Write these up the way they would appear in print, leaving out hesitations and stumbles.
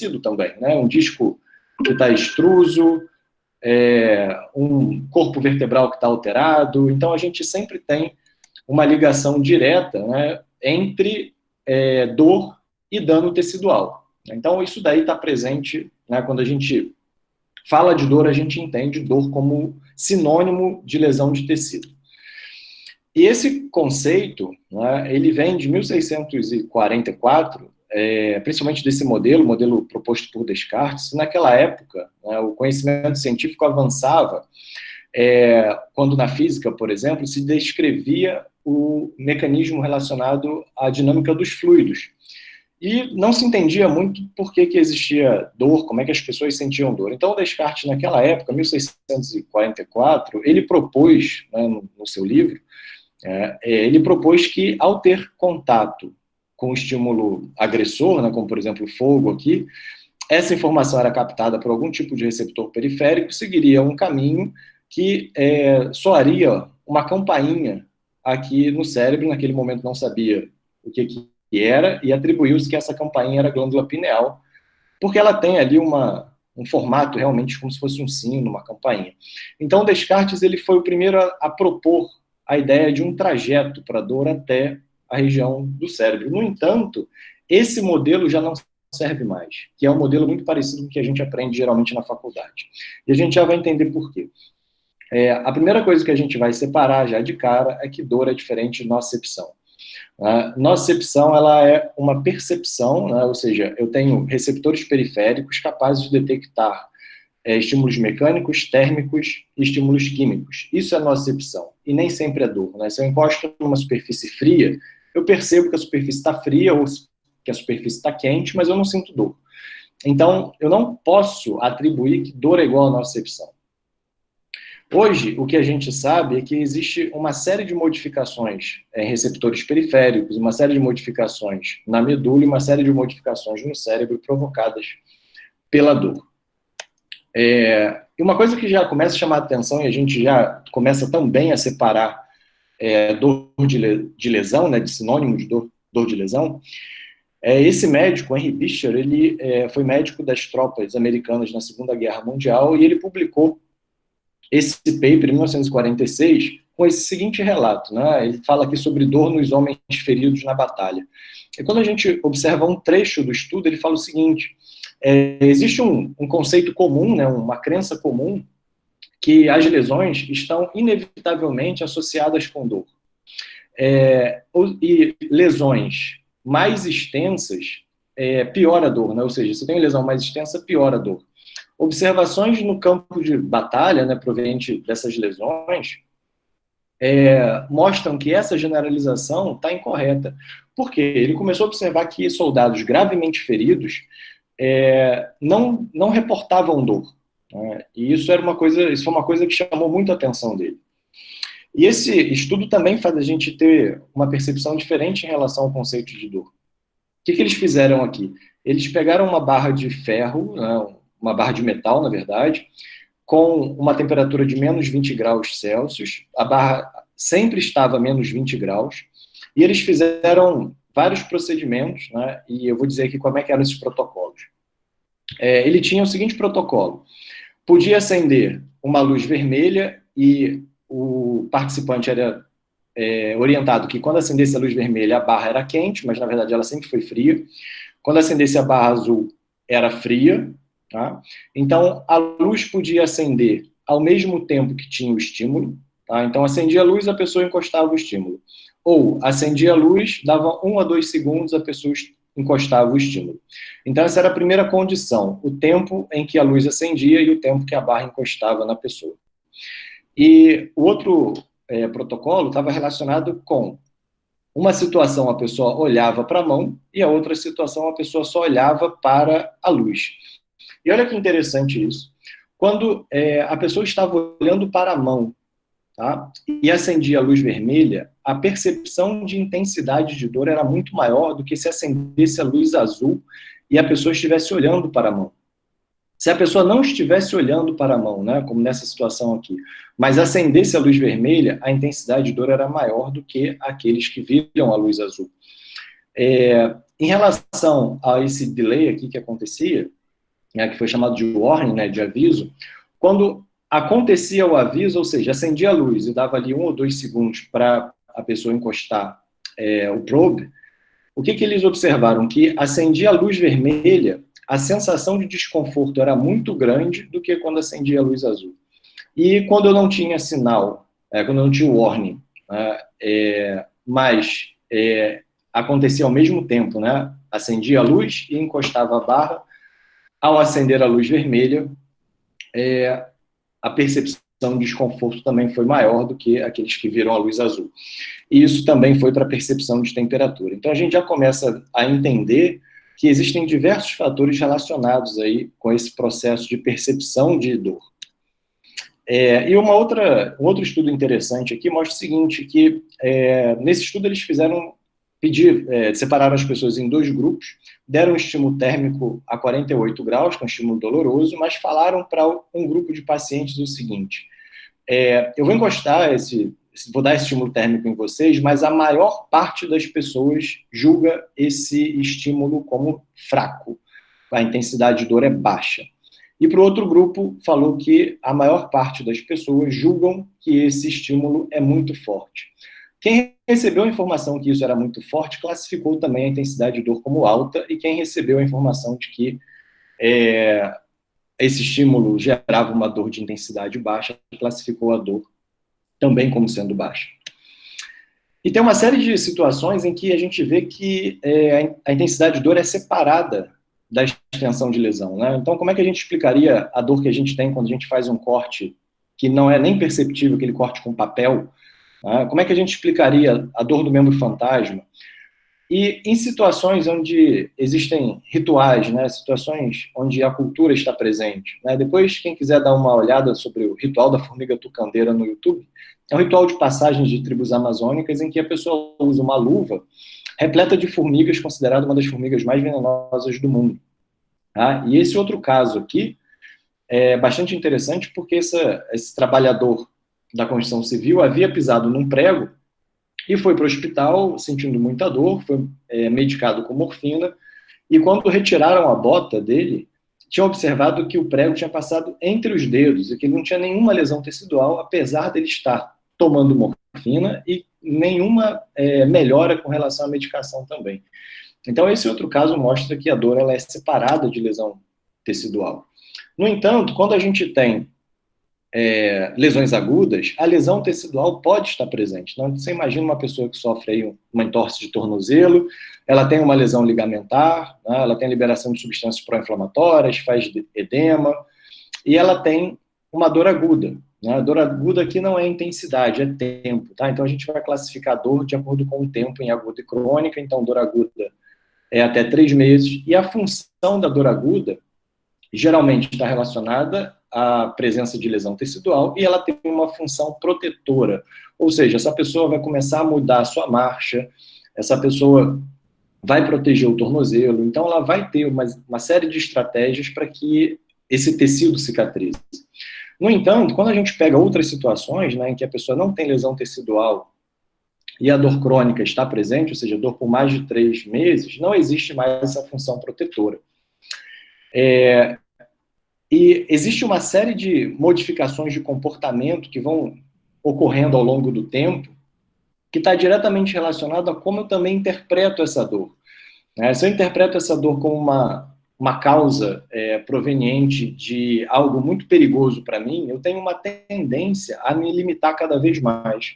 tecido também, né? Um disco que está extruso, um corpo vertebral que está alterado. Então, a gente sempre tem uma ligação direta, né, entre dor e dano tecidual. Então, isso daí está presente, né, quando a gente fala de dor, a gente entende dor como sinônimo de lesão de tecido. E esse conceito, né, ele vem de 1644, principalmente desse modelo proposto por Descartes. Naquela época, né, o conhecimento científico avançava, quando na física, por exemplo, se descrevia o mecanismo relacionado à dinâmica dos fluidos. E não se entendia muito por que existia dor, como é que as pessoas sentiam dor. Então, Descartes, naquela época, 1644, ele propôs, né, no seu livro, ele propôs que, ao ter contato com o estímulo agressor, né, como, por exemplo, o fogo aqui, essa informação era captada por algum tipo de receptor periférico, seguiria um caminho que soaria uma campainha aqui no cérebro. Naquele momento não sabia o que era, e atribuiu-se que essa campainha era a glândula pineal, porque ela tem ali um formato realmente como se fosse um sino, uma campainha. Então, Descartes ele foi o primeiro a propor a ideia de um trajeto para a dor até a região do cérebro. No entanto, esse modelo já não serve mais, que é um modelo muito parecido com o que a gente aprende geralmente na faculdade. E a gente já vai entender por quê. A primeira coisa que a gente vai separar já de cara é que dor é diferente de nocepção. Nocepção, ela é uma percepção, né? Ou seja, eu tenho receptores periféricos capazes de detectar estímulos mecânicos, térmicos e estímulos químicos. Isso é nocepção, e nem sempre é dor, né? Se eu encosto numa superfície fria, eu percebo que a superfície está fria ou que a superfície está quente, mas eu não sinto dor. Então, eu não posso atribuir que dor é igual a nocepção. Hoje, o que a gente sabe é que existe uma série de modificações em receptores periféricos, uma série de modificações na medula e uma série de modificações no cérebro provocadas pela dor. E uma coisa que já começa a chamar a atenção, e a gente já começa também a separar dor de lesão, né, de sinônimo de dor de lesão, esse médico, Henry Beecher, ele foi médico das tropas americanas na Segunda Guerra Mundial, e ele publicou esse paper em 1946 com esse seguinte relato, né? Ele fala aqui sobre dor nos homens feridos na batalha. E quando a gente observa um trecho do estudo, ele fala o seguinte: existe um conceito comum, né, uma crença comum, que as lesões estão inevitavelmente associadas com dor. E lesões mais extensas piora a dor, né? Ou seja, se tem lesão mais extensa, piora a dor. Observações no campo de batalha, né, proveniente dessas lesões, mostram que essa generalização está incorreta. Por quê? Ele começou a observar que soldados gravemente feridos não reportavam dor, né? E isso foi uma coisa que chamou muito a atenção dele. E esse estudo também faz a gente ter uma percepção diferente em relação ao conceito de dor. O que eles fizeram aqui? Eles pegaram uma barra de ferro, né, uma barra de metal, na verdade, com uma temperatura de menos 20 graus Celsius, a barra sempre estava a menos 20 graus, e eles fizeram vários procedimentos, né, e eu vou dizer aqui como é que eram esses protocolos. Ele tinha o seguinte protocolo: podia acender uma luz vermelha e o participante era orientado que quando acendesse a luz vermelha a barra era quente, mas na verdade ela sempre foi fria. Quando acendesse a barra azul era fria. Tá? Então, a luz podia acender ao mesmo tempo que tinha o estímulo. Tá? Então, acendia a luz, a pessoa encostava o estímulo. Ou, acendia a luz, dava 1 a 2 segundos, a pessoa encostava o estímulo. Então, essa era a primeira condição: o tempo em que a luz acendia e o tempo que a barra encostava na pessoa. E o outro protocolo estava relacionado com uma situação a pessoa olhava para a mão e a outra situação a pessoa só olhava para a luz. E olha que interessante isso. Quando a pessoa estava olhando para a mão, tá, e acendia a luz vermelha, a percepção de intensidade de dor era muito maior do que se acendesse a luz azul e a pessoa estivesse olhando para a mão. Se a pessoa não estivesse olhando para a mão, né, como nessa situação aqui, mas acendesse a luz vermelha, a intensidade de dor era maior do que aqueles que viram a luz azul. Em relação a esse delay aqui que acontecia, né, que foi chamado de warning, né, de aviso, quando acontecia o aviso, ou seja, acendia a luz e dava ali 1 ou 2 segundos para a pessoa encostar o probe, o que eles observaram? Que acendia a luz vermelha, a sensação de desconforto era muito grande do que quando acendia a luz azul. E quando eu não tinha sinal, quando eu não tinha o warning, mas acontecia ao mesmo tempo, né? Acendia a luz e encostava a barra, ao acender a luz vermelha, a percepção de desconforto também foi maior do que aqueles que viram a luz azul. E isso também foi para a percepção de temperatura. Então, a gente já começa a entender que existem diversos fatores relacionados aí com esse processo de percepção de dor. E um outro estudo interessante aqui mostra o seguinte, que nesse estudo eles separaram as pessoas em 2 grupos, deram um estímulo térmico a 48 graus, que é um estímulo doloroso, mas falaram para um grupo de pacientes o seguinte, eu vou vou dar esse estímulo térmico em vocês, mas a maior parte das pessoas julga esse estímulo como fraco, a intensidade de dor é baixa. E para o outro grupo, falou que a maior parte das pessoas julgam que esse estímulo é muito forte. Quem recebeu a informação que isso era muito forte, classificou também a intensidade de dor como alta, e quem recebeu a informação de que esse estímulo gerava uma dor de intensidade baixa, classificou a dor também como sendo baixa. E tem uma série de situações em que a gente vê que a intensidade de dor é separada da extensão de lesão, né? Então, como é que a gente explicaria a dor que a gente tem quando a gente faz um corte que não é nem perceptível, aquele corte com papel? Né? Como é que a gente explicaria a dor do membro fantasma? E em situações onde existem rituais, né? Situações onde a cultura está presente, né? Depois, quem quiser dar uma olhada sobre o ritual da formiga tucandeira no YouTube, é um ritual de passagens de tribos amazônicas em que a pessoa usa uma luva repleta de formigas, considerada uma das formigas mais venenosas do mundo. Tá? E esse outro caso aqui é bastante interessante porque esse trabalhador da construção civil havia pisado num prego e foi para o hospital sentindo muita dor, foi medicado com morfina, e quando retiraram a bota dele, tinham observado que o prego tinha passado entre os dedos e que ele não tinha nenhuma lesão tecidual, apesar dele estar tomando morfina e nenhuma melhora com relação à medicação também. Então, esse outro caso mostra que a dor ela é separada de lesão tecidual. No entanto, quando a gente tem lesões agudas, a lesão tecidual pode estar presente. Então, você imagina uma pessoa que sofre aí uma entorse de tornozelo, ela tem uma lesão ligamentar, né, ela tem liberação de substâncias pró-inflamatórias, faz edema, e ela tem uma dor aguda. Né? A dor aguda aqui não é intensidade, é tempo. Tá? Então, a gente vai classificar a dor de acordo com o tempo em aguda e crônica. Então, dor aguda é até 3 meses. E a função da dor aguda geralmente está relacionada à presença de lesão tecidual e ela tem uma função protetora. Ou seja, essa pessoa vai começar a mudar a sua marcha, essa pessoa vai proteger o tornozelo, então ela vai ter uma série de estratégias para que esse tecido cicatrize. No entanto, quando a gente pega outras situações, né, em que a pessoa não tem lesão tecidual e a dor crônica está presente, ou seja, dor por mais de 3 meses, não existe mais essa função protetora. E existe uma série de modificações de comportamento que vão ocorrendo ao longo do tempo, que está diretamente relacionado a como eu também interpreto essa dor. Se eu interpreto essa dor como uma causa proveniente de algo muito perigoso para mim, eu tenho uma tendência a me limitar cada vez mais.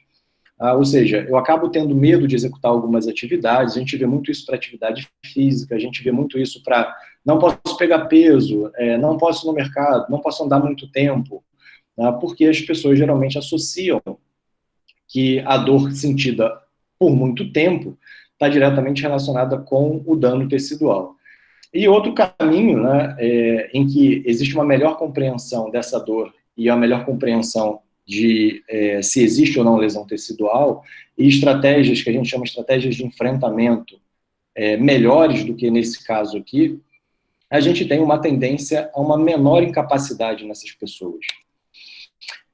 Ou seja, eu acabo tendo medo de executar algumas atividades, a gente vê muito isso para atividade física, a gente vê muito isso para não posso pegar peso, não posso ir no mercado, não posso andar muito tempo, porque as pessoas geralmente associam que a dor sentida por muito tempo está diretamente relacionada com o dano tecidual. E outro caminho, né, em que existe uma melhor compreensão dessa dor e a melhor compreensão de se existe ou não lesão tecidual, e estratégias que a gente chama de estratégias de enfrentamento melhores do que nesse caso aqui, a gente tem uma tendência a uma menor incapacidade nessas pessoas.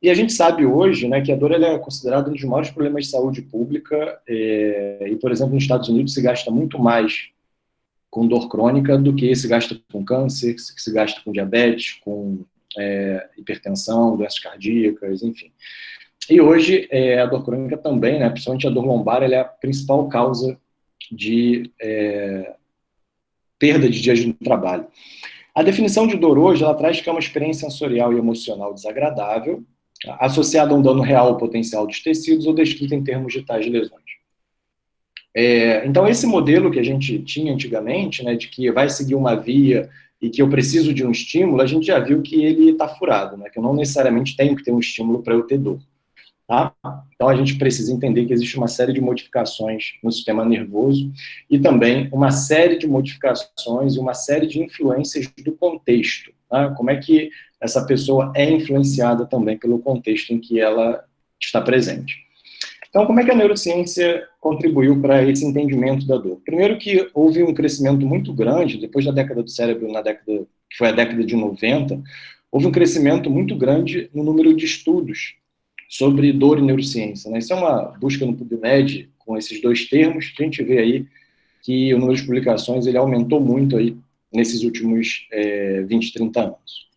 E a gente sabe hoje, né, que a dor ela é considerada um dos maiores problemas de saúde pública, e, por exemplo, nos Estados Unidos se gasta muito mais com dor crônica do que se gasta com câncer, que se gasta com diabetes, com hipertensão, doenças cardíacas, enfim. E hoje, a dor crônica também, né, principalmente a dor lombar, ela é a principal causa de perda de dias de trabalho. A definição de dor hoje, ela traz que é uma experiência sensorial e emocional desagradável, associada a um dano real ou potencial dos tecidos ou descrita em termos de tais lesões. Então, esse modelo que a gente tinha antigamente, né, de que vai seguir uma via e que eu preciso de um estímulo, a gente já viu que ele está furado, né, que eu não necessariamente tenho que ter um estímulo para eu ter dor. Tá? Então, a gente precisa entender que existe uma série de modificações no sistema nervoso e também uma série de modificações e uma série de influências do contexto. Tá? Como é que essa pessoa é influenciada também pelo contexto em que ela está presente. Então, como é que a neurociência contribuiu para esse entendimento da dor? Primeiro que houve um crescimento muito grande, depois da década do cérebro, que foi a década de 90, houve um crescimento muito grande no número de estudos sobre dor e neurociência. Né? Isso é uma busca no PubMed com esses dois termos. A gente vê aí que o número de publicações ele aumentou muito aí nesses últimos 20, 30 anos.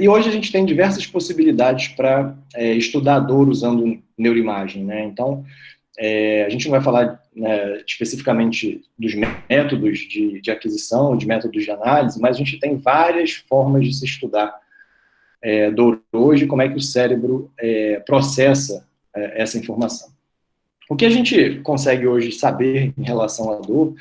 E hoje a gente tem diversas possibilidades para estudar a dor usando neuroimagem. Né? Então, a gente não vai falar especificamente dos métodos de aquisição, de métodos de análise, mas a gente tem várias formas de se estudar dor hoje, como é que o cérebro processa essa informação. O que a gente consegue hoje saber em relação à dor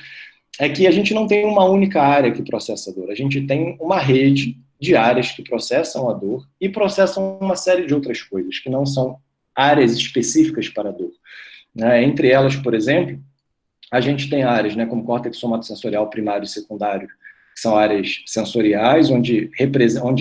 é que a gente não tem uma única área que processa a dor, a gente tem uma rede de áreas que processam a dor e processam uma série de outras coisas, que não são áreas específicas para a dor. Né? Entre elas, por exemplo, a gente tem áreas, né, como córtex somatosensorial primário e secundário, que são áreas sensoriais, onde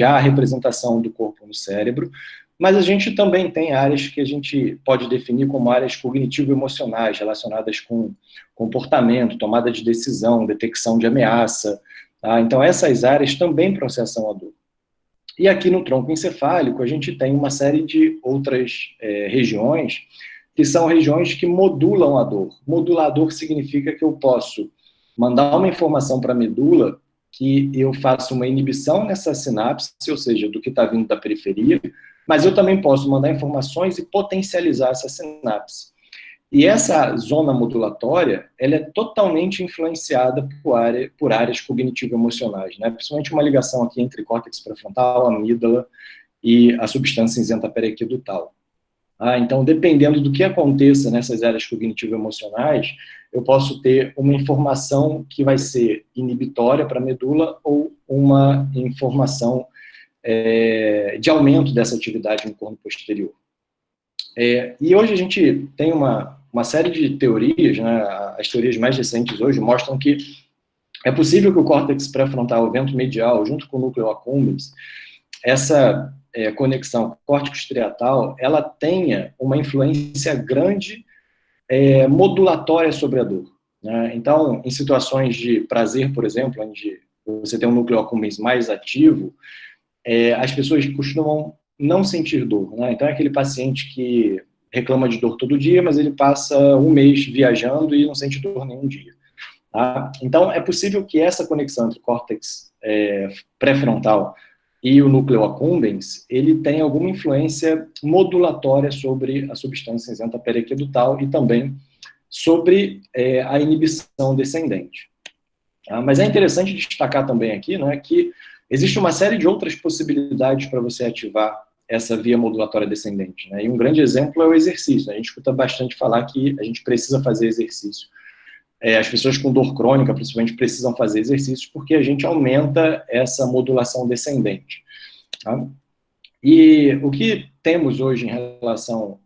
há a representação do corpo no cérebro, mas a gente também tem áreas que a gente pode definir como áreas cognitivo-emocionais, relacionadas com comportamento, tomada de decisão, detecção de ameaça. Tá? Então, essas áreas também processam a dor. E aqui no tronco encefálico, a gente tem uma série de outras regiões, que são regiões que modulam a dor. Modulador significa que eu posso mandar uma informação para a medula que eu faço uma inibição nessa sinapse, ou seja, do que está vindo da periferia, mas eu também posso mandar informações e potencializar essa sinapse. E essa zona modulatória, ela é totalmente influenciada por áreas cognitivo-emocionais, né? Principalmente uma ligação aqui entre córtex pré-frontal, amígdala e a substância cinzenta periaquedutal. Então, dependendo do que aconteça nessas áreas cognitivo-emocionais, eu posso ter uma informação que vai ser inibitória para a medula ou uma informação de aumento dessa atividade no corno posterior. E hoje a gente tem uma série de teorias, né? As teorias mais recentes hoje mostram que é possível que o córtex pré-frontal, o vento medial, junto com o núcleo accumbens, essa conexão córtico-striatal, ela tenha uma influência grande modulatória sobre a dor. Né? Então, em situações de prazer, por exemplo, onde você tem um núcleo accumbens mais ativo, as pessoas costumam não sentir dor. Né? Então, é aquele paciente que reclama de dor todo dia, mas ele passa um mês viajando e não sente dor nenhum dia. Tá? Então, é possível que essa conexão entre o córtex pré-frontal e o núcleo accumbens, ele tem alguma influência modulatória sobre a substância cinzenta periaquedutal e também sobre a inibição descendente. Mas é interessante destacar também aqui, né, que existe uma série de outras possibilidades para você ativar essa via modulatória descendente. Né? E um grande exemplo é o exercício. A gente escuta bastante falar que a gente precisa fazer exercício. As pessoas com dor crônica, principalmente, precisam fazer exercícios porque a gente aumenta essa modulação descendente. Tá? E o que temos hoje em relação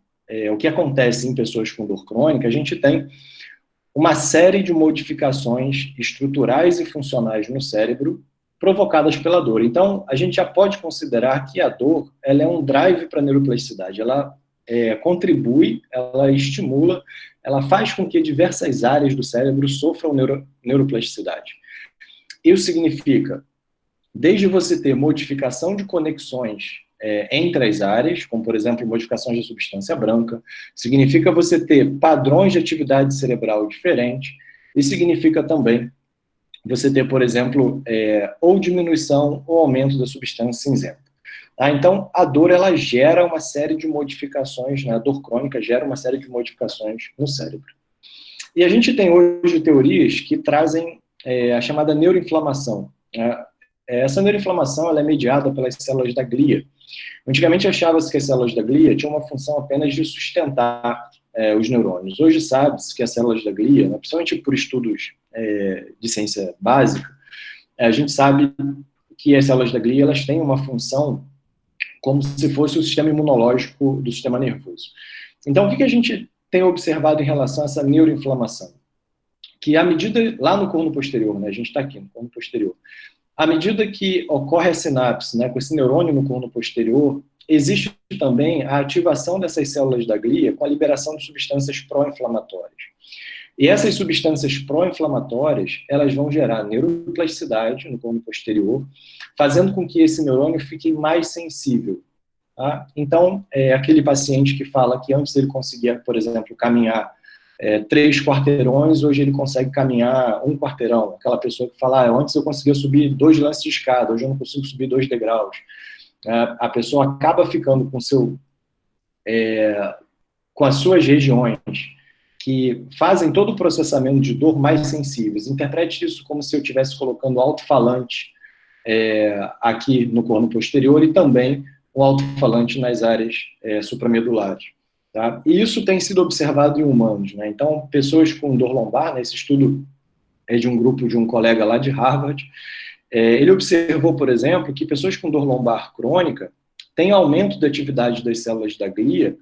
ao que acontece em pessoas com dor crônica, a gente tem uma série de modificações estruturais e funcionais no cérebro provocadas pela dor. Então, a gente já pode considerar que a dor ela é um drive para a neuroplasticidade. Ela contribui, ela estimula, ela faz com que diversas áreas do cérebro sofram neuroplasticidade. Isso significa, desde você ter modificação de conexões entre as áreas, como, por exemplo, modificações de substância branca, significa você ter padrões de atividade cerebral diferentes, Isso significa também você ter, por exemplo, ou diminuição ou aumento da substância cinzenta. Tá? Então, a dor, ela gera uma série de modificações, né? A dor crônica gera uma série de modificações no cérebro. E a gente tem hoje teorias que trazem a chamada neuroinflamação. Né? Essa neuroinflamação, ela é mediada pelas células da glia. Antigamente achava-se que as células da glia tinham uma função apenas de sustentar os neurônios. Hoje sabe-se que as células da glia, né, principalmente por estudos de ciência básica, a gente sabe que as células da glia, elas têm uma função como se fosse o sistema imunológico do sistema nervoso. Então, o que a gente tem observado em relação a essa neuroinflamação? Que à medida, lá no corno posterior, né, a gente está aqui no corno posterior, à medida que ocorre a sinapse, né, com esse neurônio no corno posterior, existe também a ativação dessas células da glia com a liberação de substâncias pró-inflamatórias. E essas substâncias pró-inflamatórias, elas vão gerar neuroplasticidade no corno posterior, fazendo com que esse neurônio fique mais sensível. Tá? Então, aquele paciente que fala que antes ele conseguia, por exemplo, caminhar 3 quarteirões, hoje ele consegue caminhar 1 quarteirão. Aquela pessoa que fala, antes eu conseguia subir 2 lances de escada, hoje eu não consigo subir 2 degraus. A pessoa acaba ficando com as suas regiões que fazem todo o processamento de dor mais sensíveis. Interprete isso como se eu estivesse colocando alto-falante aqui no corno posterior e também um alto-falante nas áreas supramedulares. Tá? E isso tem sido observado em humanos. Né? Então, pessoas com dor lombar, né, esse estudo é de um grupo de um colega lá de Harvard, ele observou, por exemplo, que pessoas com dor lombar crônica têm aumento da atividade das células da glia,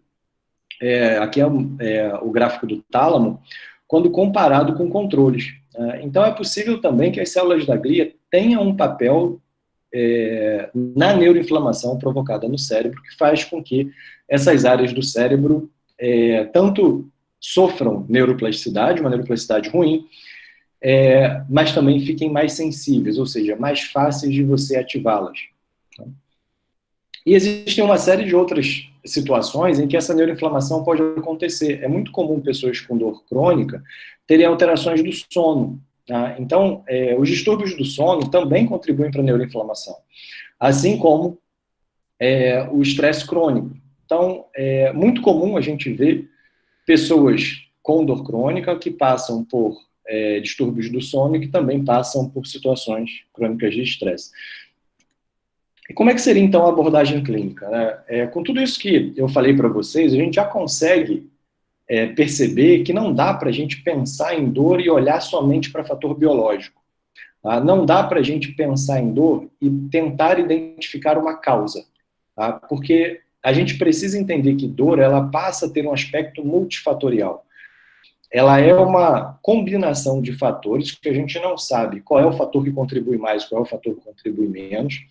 aqui é o gráfico do tálamo, quando comparado com controles. Então, é possível também que as células da glia tenham um papel na neuroinflamação provocada no cérebro, que faz com que essas áreas do cérebro tanto sofram neuroplasticidade, uma neuroplasticidade ruim, mas também fiquem mais sensíveis, ou seja, mais fáceis de você ativá-las. E existem uma série de outras situações em que essa neuroinflamação pode acontecer. É muito comum pessoas com dor crônica terem alterações do sono. Tá? Então, os distúrbios do sono também contribuem para a neuroinflamação, assim como o estresse crônico. Então, é muito comum a gente ver pessoas com dor crônica que passam por distúrbios do sono e que também passam por situações crônicas de estresse. E como é que seria, então, a abordagem clínica? Né? Com tudo isso que eu falei para vocês, a gente já consegue perceber que não dá para a gente pensar em dor e olhar somente para fator biológico. Tá? Não dá para a gente pensar em dor e tentar identificar uma causa. Tá? Porque a gente precisa entender que dor, ela passa a ter um aspecto multifatorial. Ela é uma combinação de fatores que a gente não sabe qual é o fator que contribui mais, qual é o fator que contribui menos.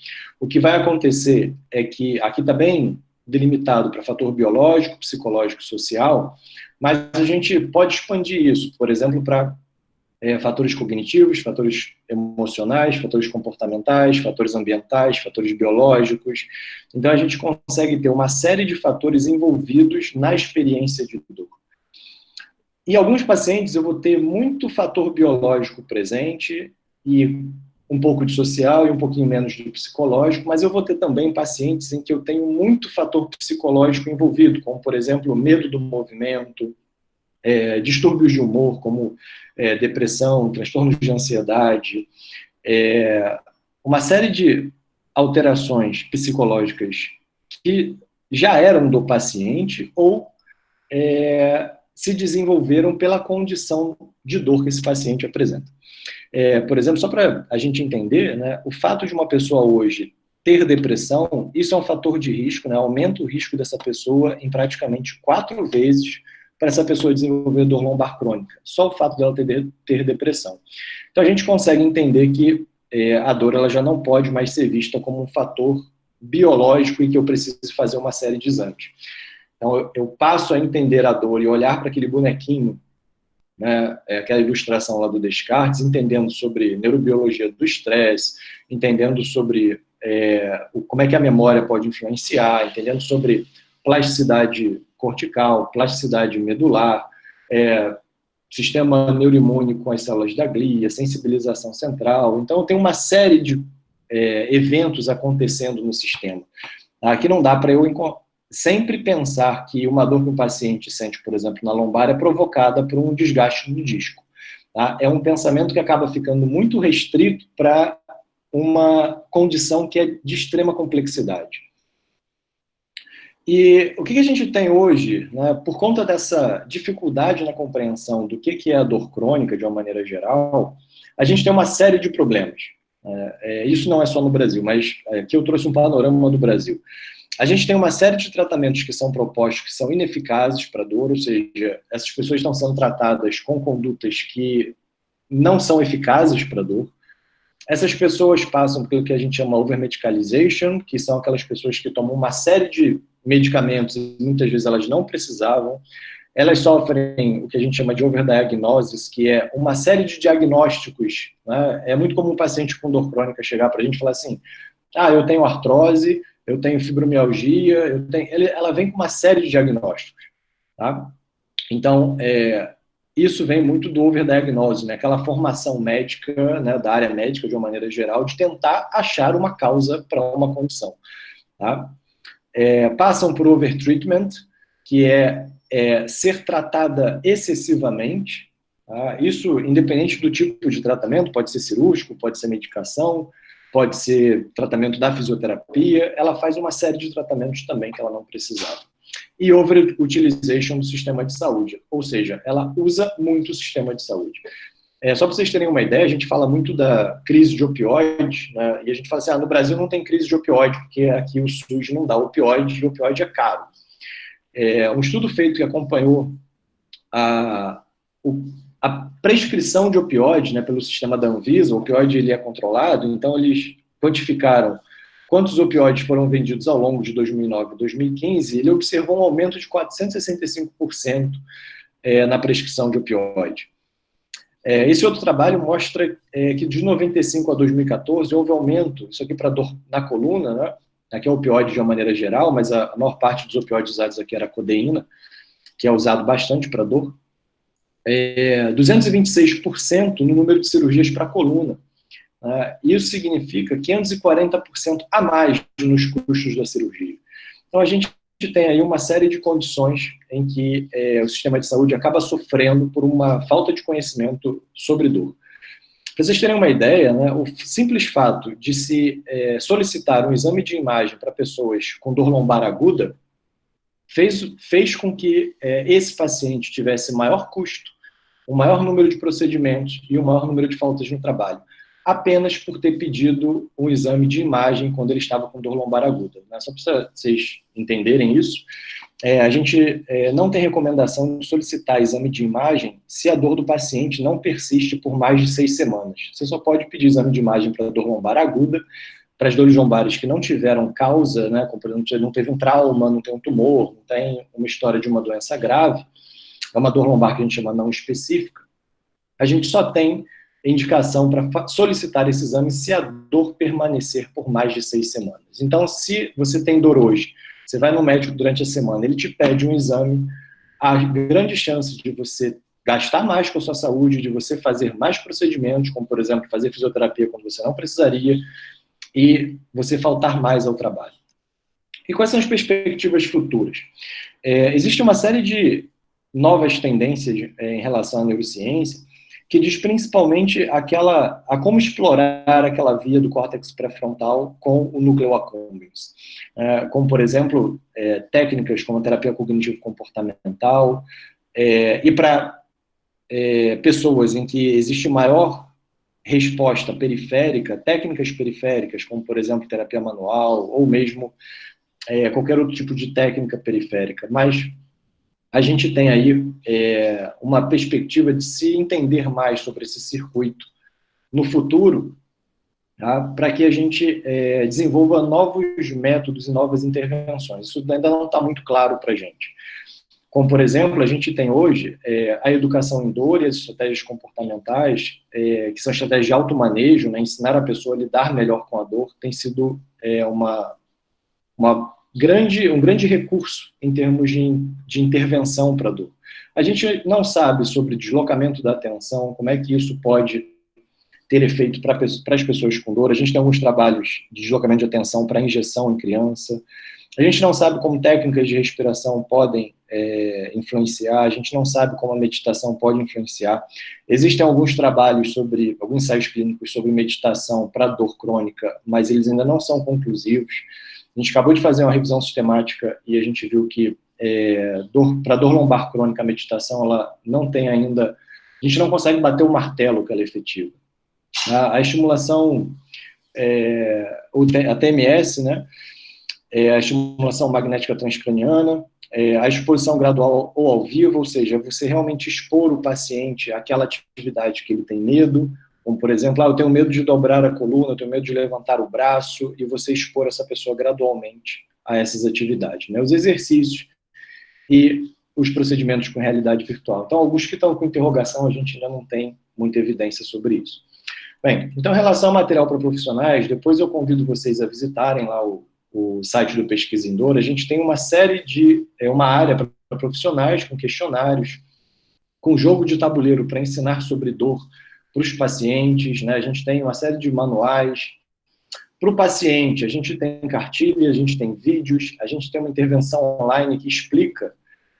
O que vai acontecer é que, aqui está bem delimitado para fator biológico, psicológico e social, mas a gente pode expandir isso, por exemplo, para fatores cognitivos, fatores emocionais, fatores comportamentais, fatores ambientais, fatores biológicos. Então, a gente consegue ter uma série de fatores envolvidos na experiência de dor. Em alguns pacientes eu vou ter muito fator biológico presente e um pouco de social e um pouquinho menos de psicológico, mas eu vou ter também pacientes em que eu tenho muito fator psicológico envolvido, como, por exemplo, medo do movimento, distúrbios de humor, como depressão, transtornos de ansiedade, uma série de alterações psicológicas que já eram do paciente ou se desenvolveram pela condição de dor que esse paciente apresenta. Por exemplo, só para a gente entender, né, o fato de uma pessoa hoje ter depressão, isso é um fator de risco, né, aumenta o risco dessa pessoa em praticamente 4 vezes para essa pessoa desenvolver dor lombar crônica, só o fato dela ter depressão. Então a gente consegue entender que a dor ela já não pode mais ser vista como um fator biológico e que eu preciso fazer uma série de exames. Então, eu passo a entender a dor e olhar para aquele bonequinho, né, aquela ilustração lá do Descartes, entendendo sobre neurobiologia do estresse, entendendo sobre como é que a memória pode influenciar, entendendo sobre plasticidade cortical, plasticidade medular, sistema neuroimune com as células da glia, sensibilização central. Então, tem uma série de eventos acontecendo no sistema. Aqui não dá para eu sempre pensar que uma dor que o paciente sente, por exemplo, na lombar, é provocada por um desgaste do disco. Tá? É um pensamento que acaba ficando muito restrito para uma condição que é de extrema complexidade. E o que a gente tem hoje, né, por conta dessa dificuldade na compreensão do que é a dor crônica, de uma maneira geral, a gente tem uma série de problemas. Isso não é só no Brasil, mas aqui eu trouxe um panorama do Brasil. A gente tem uma série de tratamentos que são propostos que são ineficazes para a dor, ou seja, essas pessoas estão sendo tratadas com condutas que não são eficazes para a dor. Essas pessoas passam pelo que a gente chama over-medicalization, que são aquelas pessoas que tomam uma série de medicamentos e muitas vezes elas não precisavam. Elas sofrem o que a gente chama de overdiagnosis, que é uma série de diagnósticos. Né? É muito comum um paciente com dor crônica chegar para a gente e falar assim, eu tenho artrose, eu tenho fibromialgia, ela vem com uma série de diagnósticos. Tá? Então, isso vem muito do overdiagnose, né? Aquela formação médica, né, da área médica, de uma maneira geral, de tentar achar uma causa para uma condição. Tá? Passam por overtreatment, que é ser tratada excessivamente. Tá? Isso, independente do tipo de tratamento, pode ser cirúrgico, pode ser medicação, pode ser tratamento da fisioterapia, ela faz uma série de tratamentos também que ela não precisava. E over-utilization do sistema de saúde, ou seja, ela usa muito o sistema de saúde. Só para vocês terem uma ideia, a gente fala muito da crise de opioide, né, e a gente fala assim, no Brasil não tem crise de opioide, porque aqui o SUS não dá opioide, e opioide é caro. Um estudo feito que acompanhou a prescrição de opioide, né, pelo sistema da Anvisa, o opioide ele é controlado, então eles quantificaram quantos opioides foram vendidos ao longo de 2009 e 2015, ele observou um aumento de 465% na prescrição de opioide. Esse outro trabalho mostra que de 95 a 2014 houve aumento, isso aqui para dor na coluna, né? Aqui é opioide de uma maneira geral, mas a maior parte dos opioides usados aqui era a codeína, que é usado bastante para dor. 226% no número de cirurgias para a coluna. Isso significa 540% a mais nos custos da cirurgia. Então, a gente tem aí uma série de condições em que o sistema de saúde acaba sofrendo por uma falta de conhecimento sobre dor. Para vocês terem uma ideia, né, o simples fato de se solicitar um exame de imagem para pessoas com dor lombar aguda fez com que esse paciente tivesse maior custo, um maior número de procedimentos e um maior número de faltas no trabalho, apenas por ter pedido um exame de imagem quando ele estava com dor lombar aguda. Né? Só para vocês entenderem isso, a gente não tem recomendação de solicitar exame de imagem se a dor do paciente não persiste por mais de 6 semanas. Você só pode pedir exame de imagem para dor lombar aguda, para as dores lombares que não tiveram causa, né, como por exemplo, não teve um trauma, não tem um tumor, não tem uma história de uma doença grave, é uma dor lombar que a gente chama não específica, a gente só tem indicação para solicitar esse exame se a dor permanecer por mais de 6 semanas. Então, se você tem dor hoje, você vai no médico durante a semana, ele te pede um exame, há grande chance de você gastar mais com a sua saúde, de você fazer mais procedimentos, como, por exemplo, fazer fisioterapia quando você não precisaria, e você faltar mais ao trabalho. E quais são as perspectivas futuras? Existe uma série de novas tendências em relação à neurociência, que diz principalmente a como explorar aquela via do córtex pré-frontal com o núcleo accumbens. Como, por exemplo, técnicas como a terapia cognitivo-comportamental, e para pessoas em que existe maior resposta periférica, técnicas periféricas, como, por exemplo, terapia manual, ou mesmo qualquer outro tipo de técnica periférica. Mas a gente tem aí uma perspectiva de se entender mais sobre esse circuito no futuro, tá? Para que a gente desenvolva novos métodos e novas intervenções. Isso ainda não está muito claro para a gente. Como, por exemplo, a gente tem hoje a educação em dor e as estratégias comportamentais, que são estratégias de automanejo, né? Ensinar a pessoa a lidar melhor com a dor, tem sido um grande recurso em termos de intervenção para a dor. A gente não sabe sobre deslocamento da atenção, como é que isso pode ter efeito para as pessoas com dor. A gente tem alguns trabalhos de deslocamento de atenção para injeção em criança. A gente não sabe como técnicas de respiração podem influenciar, a gente não sabe como a meditação pode influenciar. Existem alguns trabalhos alguns ensaios clínicos sobre meditação para dor crônica, mas eles ainda não são conclusivos. A gente acabou de fazer uma revisão sistemática e a gente viu que para dor lombar crônica, a meditação ela não tem ainda, a gente não consegue bater o martelo que ela é efetiva. A estimulação, a TMS, né, a estimulação magnética transcraniana, a exposição gradual ou ao vivo, ou seja, você realmente expor o paciente àquela atividade que ele tem medo, como, por exemplo, eu tenho medo de dobrar a coluna, eu tenho medo de levantar o braço, e você expor essa pessoa gradualmente a essas atividades, né? Os exercícios e os procedimentos com realidade virtual. Então, alguns que estão com interrogação, a gente ainda não tem muita evidência sobre isso. Bem, então, em relação ao material para profissionais, depois eu convido vocês a visitarem lá o site do Pesquisa em Dor. A gente tem uma série uma área para profissionais, com questionários, com jogo de tabuleiro para ensinar sobre dor para os pacientes, né? A gente tem uma série de manuais. Para o paciente, a gente tem cartilha, a gente tem vídeos, a gente tem uma intervenção online que explica,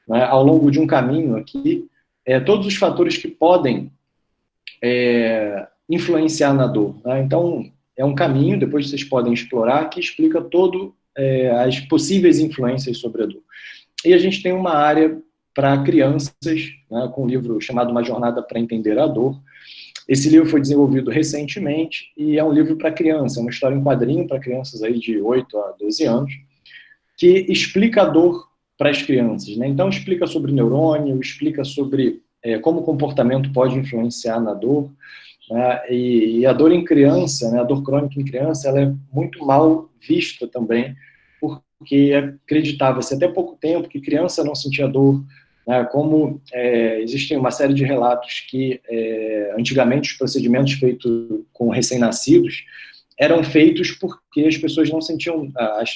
né, ao longo de um caminho aqui, todos os fatores que podem influenciar na dor, né? Então, é um caminho, depois vocês podem explorar, que explica as possíveis influências sobre a dor. E a gente tem uma área para crianças, né, com um livro chamado Uma Jornada para Entender a Dor. Esse livro foi desenvolvido recentemente e é um livro para criança, é uma história em quadrinho para crianças aí de 8 a 12 anos, que explica a dor para as crianças, né? Então, explica sobre neurônio, explica sobre como o comportamento pode influenciar na dor, né? E a dor em criança, né, a dor crônica em criança, ela é muito mal vista também, porque acreditava-se até pouco tempo que criança não sentia dor, né? Como existem uma série de relatos que antigamente os procedimentos feitos com recém-nascidos eram feitos porque as pessoas não sentiam,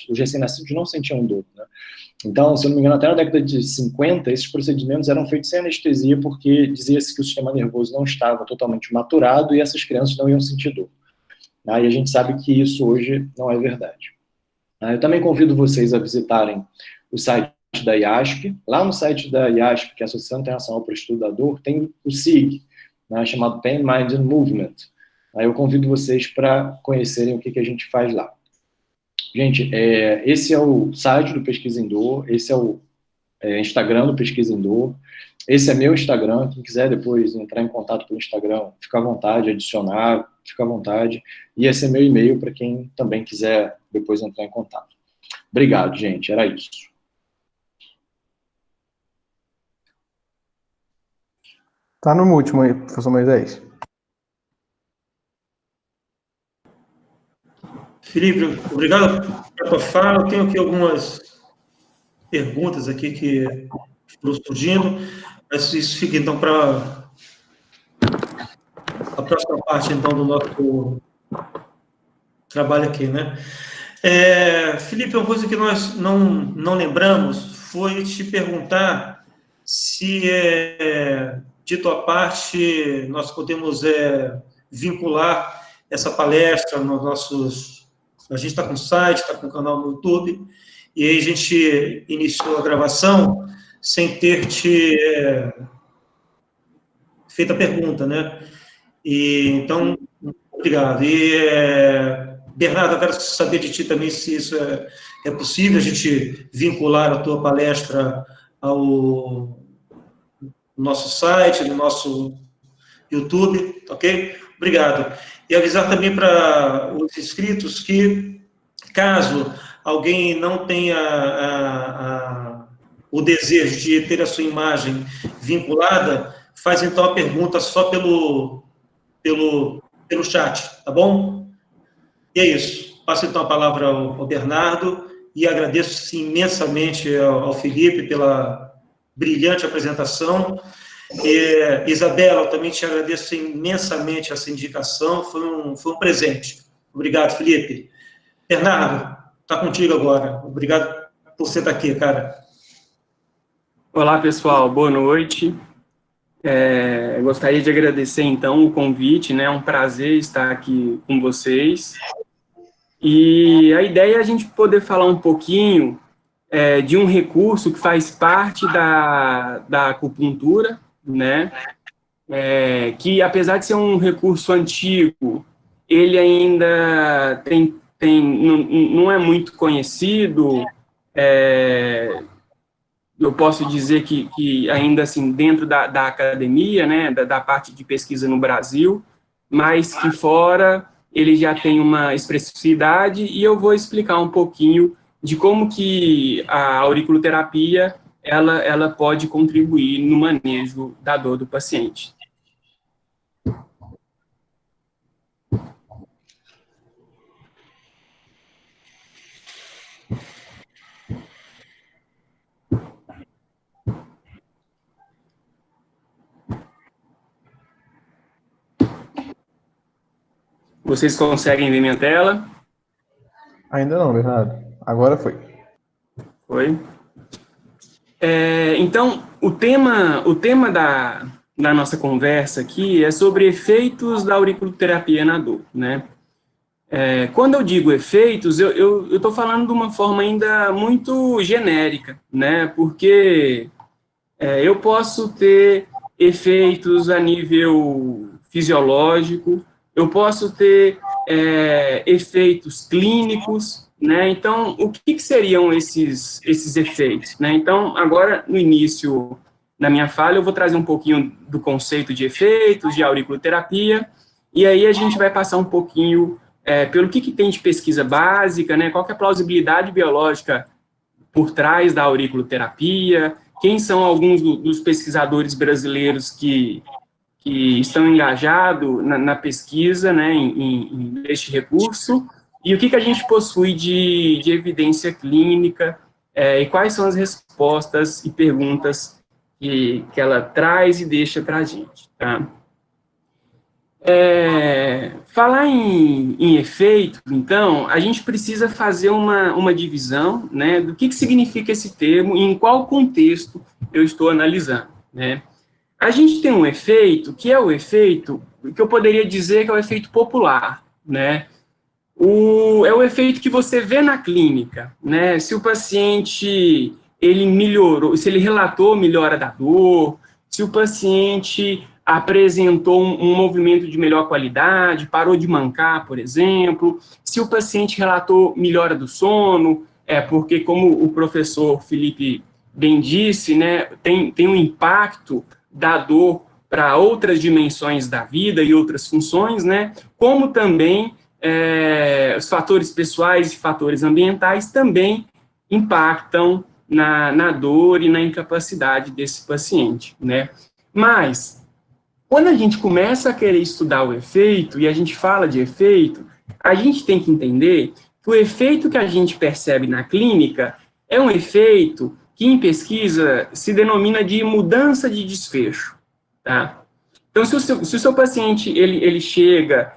os recém-nascidos não sentiam dor, né? Então, se eu não me engano, até na década de 50, esses procedimentos eram feitos sem anestesia porque dizia-se que o sistema nervoso não estava totalmente maturado e essas crianças não iam sentir dor. E a gente sabe que isso hoje não é verdade. Eu também convido vocês a visitarem o site da IASP. Lá no site da IASP, que é a Associação Internacional para o Estudo da Dor, tem o SIG, né, chamado Pain, Mind and Movement. Eu convido vocês para conhecerem o que a gente faz lá. Gente, esse é o site do Pesquisa em Dor, esse é o Instagram do Pesquisa em Dor, esse é meu Instagram, quem quiser depois entrar em contato pelo Instagram, fica à vontade, adicionar, fica à vontade, e esse é meu e-mail para quem também quiser depois entrar em contato. Obrigado, gente, era isso. Tá no último aí, professor Moisés. Felipe, obrigado pela tua fala. Eu tenho aqui algumas perguntas aqui que foram surgindo, mas isso fica então para a próxima parte então do nosso trabalho aqui, né? Felipe, uma coisa que nós não lembramos foi te perguntar se, de tua parte, nós podemos vincular essa palestra nos nossos... A gente está com o site, está com o canal no YouTube, e aí a gente iniciou a gravação sem ter te feito a pergunta, né? Então, obrigado. E, Bernardo, eu quero saber de ti também se isso é possível, a gente vincular a tua palestra ao nosso site, no nosso YouTube, ok? Obrigado. E avisar também para os inscritos que, caso alguém não tenha o desejo de ter a sua imagem vinculada, faz então a pergunta só pelo chat, tá bom? E é isso. Passo então a palavra ao Bernardo e agradeço imensamente ao Felipe pela brilhante apresentação. Isabela, eu também te agradeço imensamente essa indicação, foi um presente. Obrigado, Felipe. Bernardo, está contigo agora. Obrigado por você estar aqui, cara. Olá, pessoal, boa noite. Gostaria de agradecer, então, o convite, né? É um prazer estar aqui com vocês. E a ideia é a gente poder falar um pouquinho de um recurso que faz parte da acupuntura, né? Que, apesar de ser um recurso antigo, ele ainda não é muito conhecido. Eu posso dizer que ainda assim, dentro da academia, né, da parte de pesquisa no Brasil, mas que fora ele já tem uma expressividade, e eu vou explicar um pouquinho de como que a auriculoterapia ela pode contribuir no manejo da dor do paciente. Vocês conseguem ver minha tela? Ainda não, Bernardo. Agora foi. Foi. Então, o tema da nossa conversa aqui é sobre efeitos da auriculoterapia na dor, né? Quando eu digo efeitos, eu estou falando de uma forma ainda muito genérica, né? Porque eu posso ter efeitos a nível fisiológico, eu posso ter efeitos clínicos, né? Então, o que seriam esses efeitos, né? Então, agora, no início da minha fala, eu vou trazer um pouquinho do conceito de efeitos, de auriculoterapia, e aí a gente vai passar um pouquinho pelo que tem de pesquisa básica, né? Qual que é a plausibilidade biológica por trás da auriculoterapia, quem são alguns dos pesquisadores brasileiros que estão engajados na pesquisa, né, neste recurso, e o que a gente possui de evidência clínica, e quais são as respostas e perguntas que ela traz e deixa para a gente, tá? Falar em efeito, então, a gente precisa fazer uma divisão, né, do que significa esse termo e em qual contexto eu estou analisando, né? A gente tem um efeito, que é o efeito, que eu poderia dizer que é o efeito popular, né? É o efeito que você vê na clínica, né? Se o paciente, ele melhorou, se ele relatou melhora da dor, se o paciente apresentou um movimento de melhor qualidade, parou de mancar, por exemplo, se o paciente relatou melhora do sono, porque como o professor Felipe bem disse, né, tem um impacto da dor para outras dimensões da vida e outras funções, né, como também os fatores pessoais e fatores ambientais também impactam na dor e na incapacidade desse paciente, né. Mas, quando a gente começa a querer estudar o efeito, e a gente fala de efeito, a gente tem que entender que o efeito que a gente percebe na clínica é um efeito que, em pesquisa, se denomina de mudança de desfecho, tá? Então, se o seu paciente, ele chega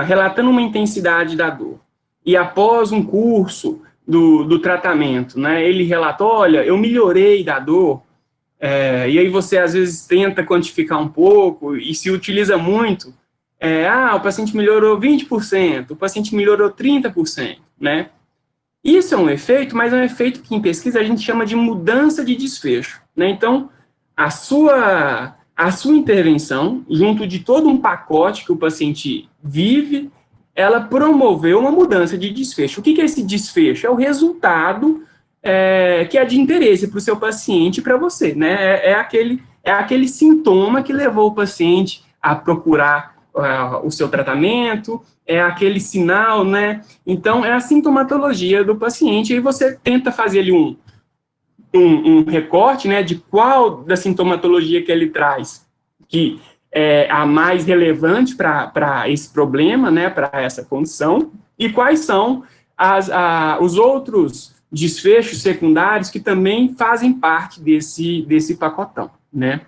relatando uma intensidade da dor, e após um curso do tratamento, né, ele relata, olha, eu melhorei da dor, e aí você, às vezes, tenta quantificar um pouco e se utiliza muito, o paciente melhorou 20%, o paciente melhorou 30%, né? Isso é um efeito, mas é um efeito que, em pesquisa, a gente chama de mudança de desfecho, né? Então, a sua intervenção, junto de todo um pacote que o paciente vive, ela promoveu uma mudança de desfecho. O que é esse desfecho? É o resultado que é de interesse para o seu paciente e para você, né? É aquele sintoma que levou o paciente a procurar o seu tratamento, é aquele sinal, né? Então, é a sintomatologia do paciente, e você tenta fazer ali um recorte, né, de qual da sintomatologia que ele traz, que é a mais relevante para esse problema, né, para essa condição, e quais são os outros desfechos secundários que também fazem parte desse pacotão, né.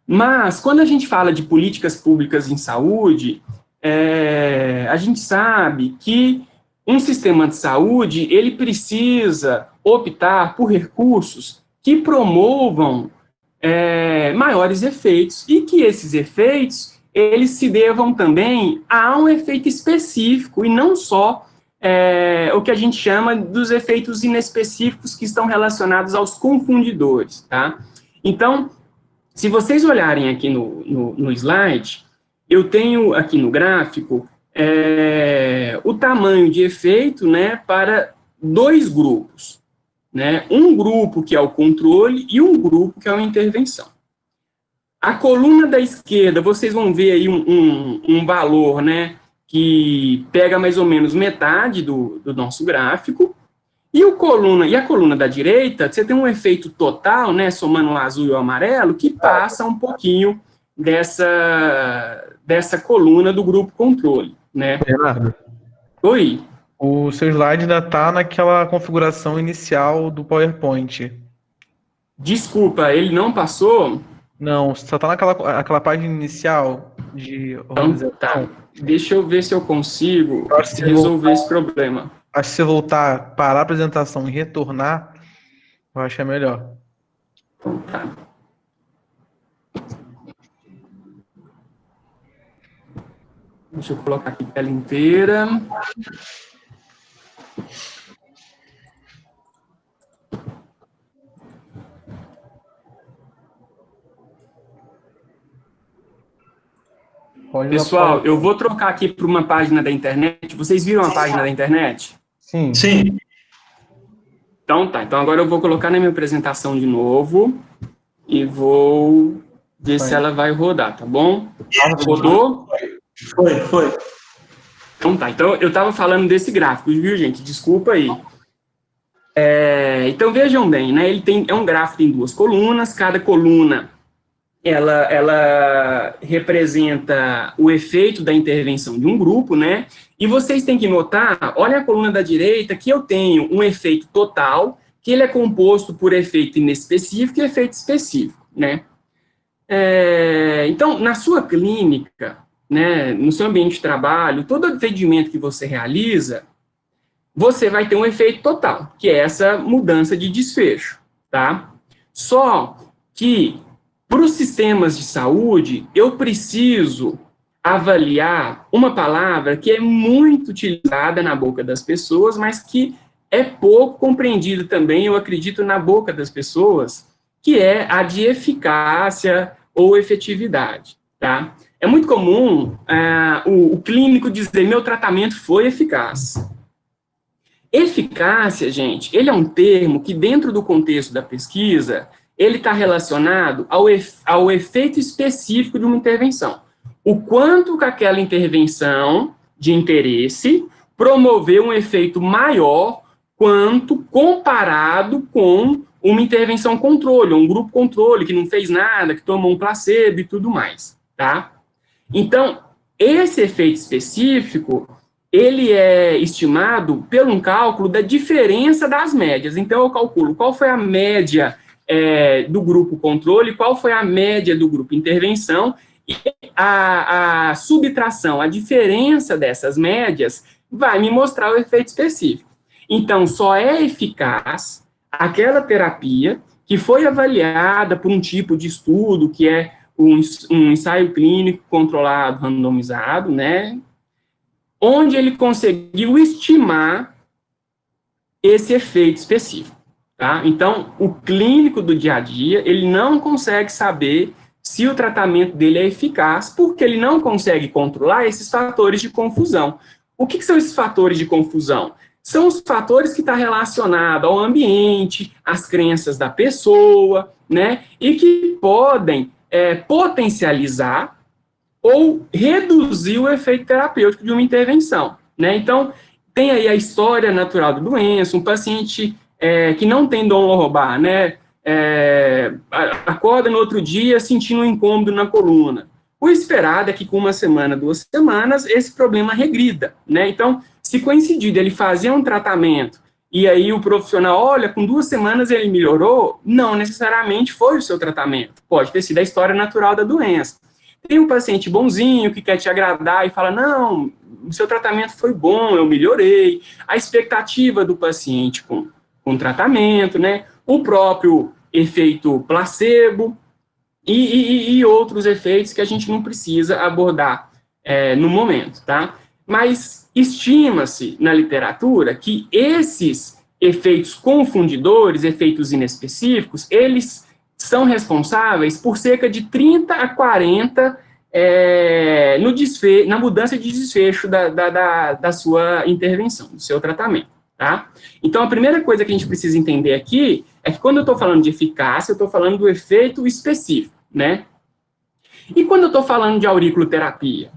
Mas, quando a gente fala de políticas públicas em saúde, a gente sabe que um sistema de saúde, ele precisa optar por recursos que promovam maiores efeitos, e que esses efeitos, eles se devam também a um efeito específico, e não só o que a gente chama dos efeitos inespecíficos que estão relacionados aos confundidores, tá? Então, se vocês olharem aqui no slide, eu tenho aqui no gráfico o tamanho de efeito, né, para dois grupos, né? Um grupo que é o controle e um grupo que é a intervenção. A coluna da esquerda, vocês vão ver aí um valor, né, que pega mais ou menos metade do nosso gráfico, e a coluna da direita, você tem um efeito total, né, somando o azul e o amarelo, que passa um pouquinho dessa coluna do grupo controle, né? Bernardo, Oi? o seu slide ainda está naquela configuração inicial do PowerPoint. Desculpa, ele não passou? Não, só está naquela página inicial de Então, tá. Deixa eu ver se eu consigo resolver esse problema. Acho que se você voltar para a apresentação e retornar, eu acho que é melhor. Então, tá. Deixa eu colocar aqui a tela inteira. Pessoal, eu vou trocar aqui para uma página da internet. Vocês viram a página da internet? Sim. Sim. Então tá. Então agora eu vou colocar na minha apresentação de novo e vou ver se ela vai rodar, tá bom? Rodou? Foi. Então tá. Então eu estava falando desse gráfico, viu, gente? Desculpa aí. Então vejam bem, né? É um gráfico em duas colunas. Cada coluna ela representa o efeito da intervenção de um grupo, né? E vocês têm que notar, olha a coluna da direita, que eu tenho um efeito total, que ele é composto por efeito inespecífico e efeito específico, né? Então, na sua clínica, né, no seu ambiente de trabalho, todo atendimento que você realiza, você vai ter um efeito total, que é essa mudança de desfecho, tá? Só que para os sistemas de saúde, eu preciso avaliar uma palavra que é muito utilizada na boca das pessoas, mas que é pouco compreendida também, eu acredito, na boca das pessoas, que é a de eficácia ou efetividade, tá? É muito comum o clínico dizer, meu tratamento foi eficaz. Eficácia, gente, ele é um termo que, dentro do contexto da pesquisa, ele está relacionado ao efeito específico de uma intervenção. O quanto que aquela intervenção de interesse promoveu um efeito maior quanto comparado com uma intervenção controle, um grupo controle que não fez nada, que tomou um placebo e tudo mais, tá? Então, esse efeito específico, ele é estimado pelo um cálculo da diferença das médias. Então, eu calculo qual foi a média do grupo controle, qual foi a média do grupo intervenção, e a subtração, a diferença dessas médias, vai me mostrar o efeito específico. Então, só é eficaz aquela terapia que foi avaliada por um tipo de estudo, que é um ensaio clínico controlado, randomizado, né, onde ele conseguiu estimar esse efeito específico. Tá? Então, o clínico do dia a dia, ele não consegue saber se o tratamento dele é eficaz, porque ele não consegue controlar esses fatores de confusão. O que são esses fatores de confusão? São os fatores que estão relacionados ao ambiente, às crenças da pessoa, né? E que podem potencializar ou reduzir o efeito terapêutico de uma intervenção, né? Então, tem aí a história natural da doença, um paciente que não tem dom lombar, né, acorda no outro dia sentindo um incômodo na coluna. O esperado é que com uma semana, 2 semanas, esse problema regrida, né? Então, se coincidir ele fazer um tratamento e aí o profissional, olha, com 2 semanas ele melhorou, não necessariamente foi o seu tratamento. Pode ter sido a história natural da doença. Tem um paciente bonzinho que quer te agradar e fala, não, o seu tratamento foi bom, eu melhorei. A expectativa do paciente com tratamento, né? O próprio efeito placebo e outros efeitos que a gente não precisa abordar no momento, tá? Mas estima-se na literatura que esses efeitos confundidores, efeitos inespecíficos, eles são responsáveis por cerca de 30 a 40 na mudança de desfecho da sua intervenção, do seu tratamento, tá? Então, a primeira coisa que a gente precisa entender aqui é que quando eu estou falando de eficácia, eu estou falando do efeito específico, né? E quando eu estou falando de auriculoterapia?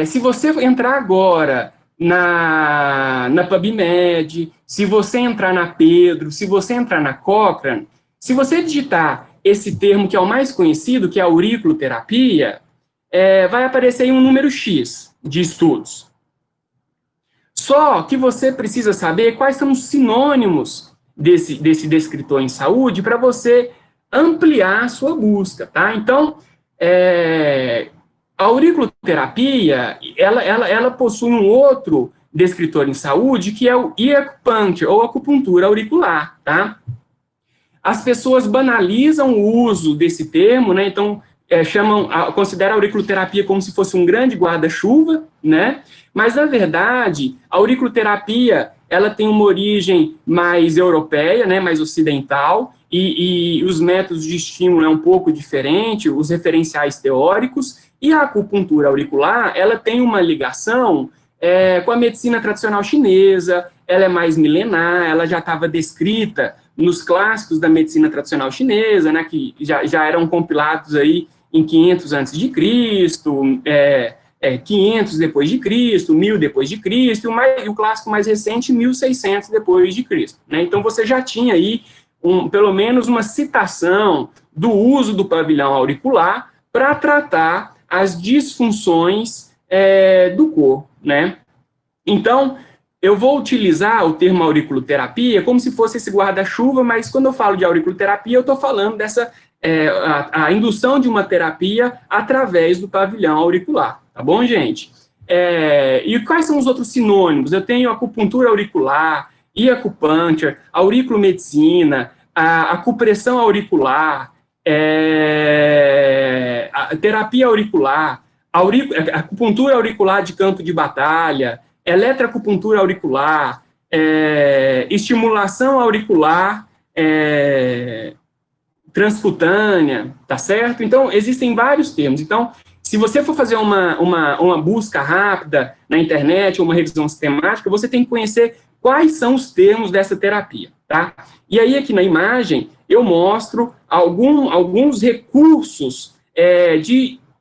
Se você entrar agora na PubMed, se você entrar na Pedro, se você entrar na Cochrane, se você digitar esse termo que é o mais conhecido, que é auriculoterapia, vai aparecer aí um número X de estudos. Só que você precisa saber quais são os sinônimos desse descritor em saúde para você ampliar a sua busca, tá? Então, a auriculoterapia, ela possui um outro descritor em saúde, que é o ear-acupuncture, ou acupuntura auricular, tá? As pessoas banalizam o uso desse termo, né? Então, consideram a auriculoterapia como se fosse um grande guarda-chuva, né? Mas, na verdade, a auriculoterapia, ela tem uma origem mais europeia, né? Mais ocidental, e os métodos de estímulo é um pouco diferente, os referenciais teóricos, e a acupuntura auricular, ela tem uma ligação com a medicina tradicional chinesa, ela é mais milenar, ela já estava descrita nos clássicos da medicina tradicional chinesa, né, que já eram compilados aí em 500 a.C., 500 depois de Cristo, 1000 depois de Cristo, e o clássico mais recente, 1600 depois de Cristo, né? Então você já tinha aí pelo menos uma citação do uso do pavilhão auricular para tratar as disfunções do corpo, né? Então, eu vou utilizar o termo auriculoterapia como se fosse esse guarda-chuva, mas quando eu falo de auriculoterapia, eu estou falando dessa a indução de uma terapia através do pavilhão auricular, tá bom, gente? E quais são os outros sinônimos? Eu tenho acupuntura auricular, ear-acupuncture, auriculomedicina, a acupressão auricular, a terapia auricular, acupuntura auricular de campo de batalha, eletroacupuntura auricular, estimulação auricular transcutânea, tá certo? Então, existem vários termos. Então, se você for fazer uma busca rápida na internet, ou uma revisão sistemática, você tem que conhecer quais são os termos dessa terapia, tá? E aí, aqui na imagem, eu mostro alguns recursos